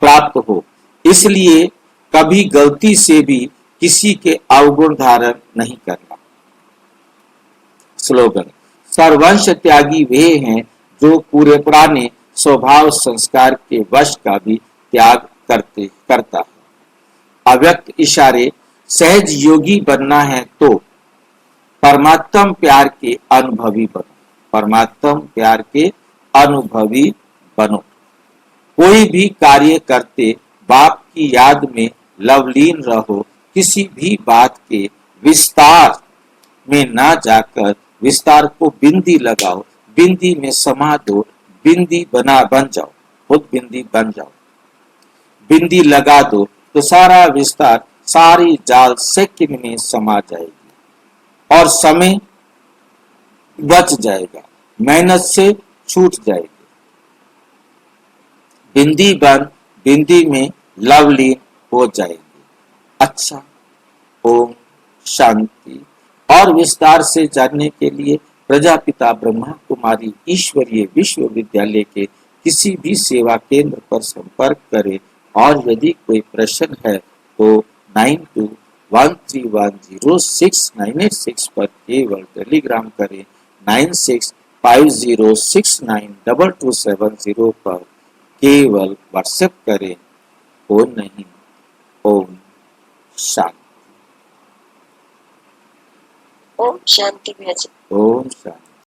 प्राप्त हो। इसलिए कभी गलती से भी किसी के अवगुण धारण नहीं करना। स्लोगन। सर्वंश त्यागी वे हैं जो पूरे पुराने स्वभाव संस्कार के वश का भी त्याग करता है। अव्यक्त इशारे। सहज योगी बनना है तो परमात्म प्यार के अनुभवी बनो। परमात्म प्यार के अनुभवी बनो। कोई भी कार्य करते बाप की याद में लवलीन रहो। किसी भी बात के विस्तार में ना जाकर विस्तार को बिंदी लगाओ, बिंदी में समा दो, बिंदी बन जाओ, खुद बिंदी बन जाओ। बिंदी लगा दो तो सारा विस्तार सारी जाल सेकंड में समा जाएगी और समय बच जाएगा, मेहनत से छूट जाएगी। बिंदी बन बिंदी में लवलीन हो जाएगी। अच्छा, ओम शांति। और विस्तार से जानने के लिए प्रजापिता ब्रह्मा कुमारी ईश्वरीय विश्वविद्यालय के किसी भी सेवा केंद्र पर संपर्क करें। और यदि कोई प्रश्न है तो 9213106986 पर केवल टेलीग्राम करें। 9650692270 पर केवल व्हाट्सएप करें। फोन नहीं। ओम शांति। ओम शांति भैया जी। ओम शांति।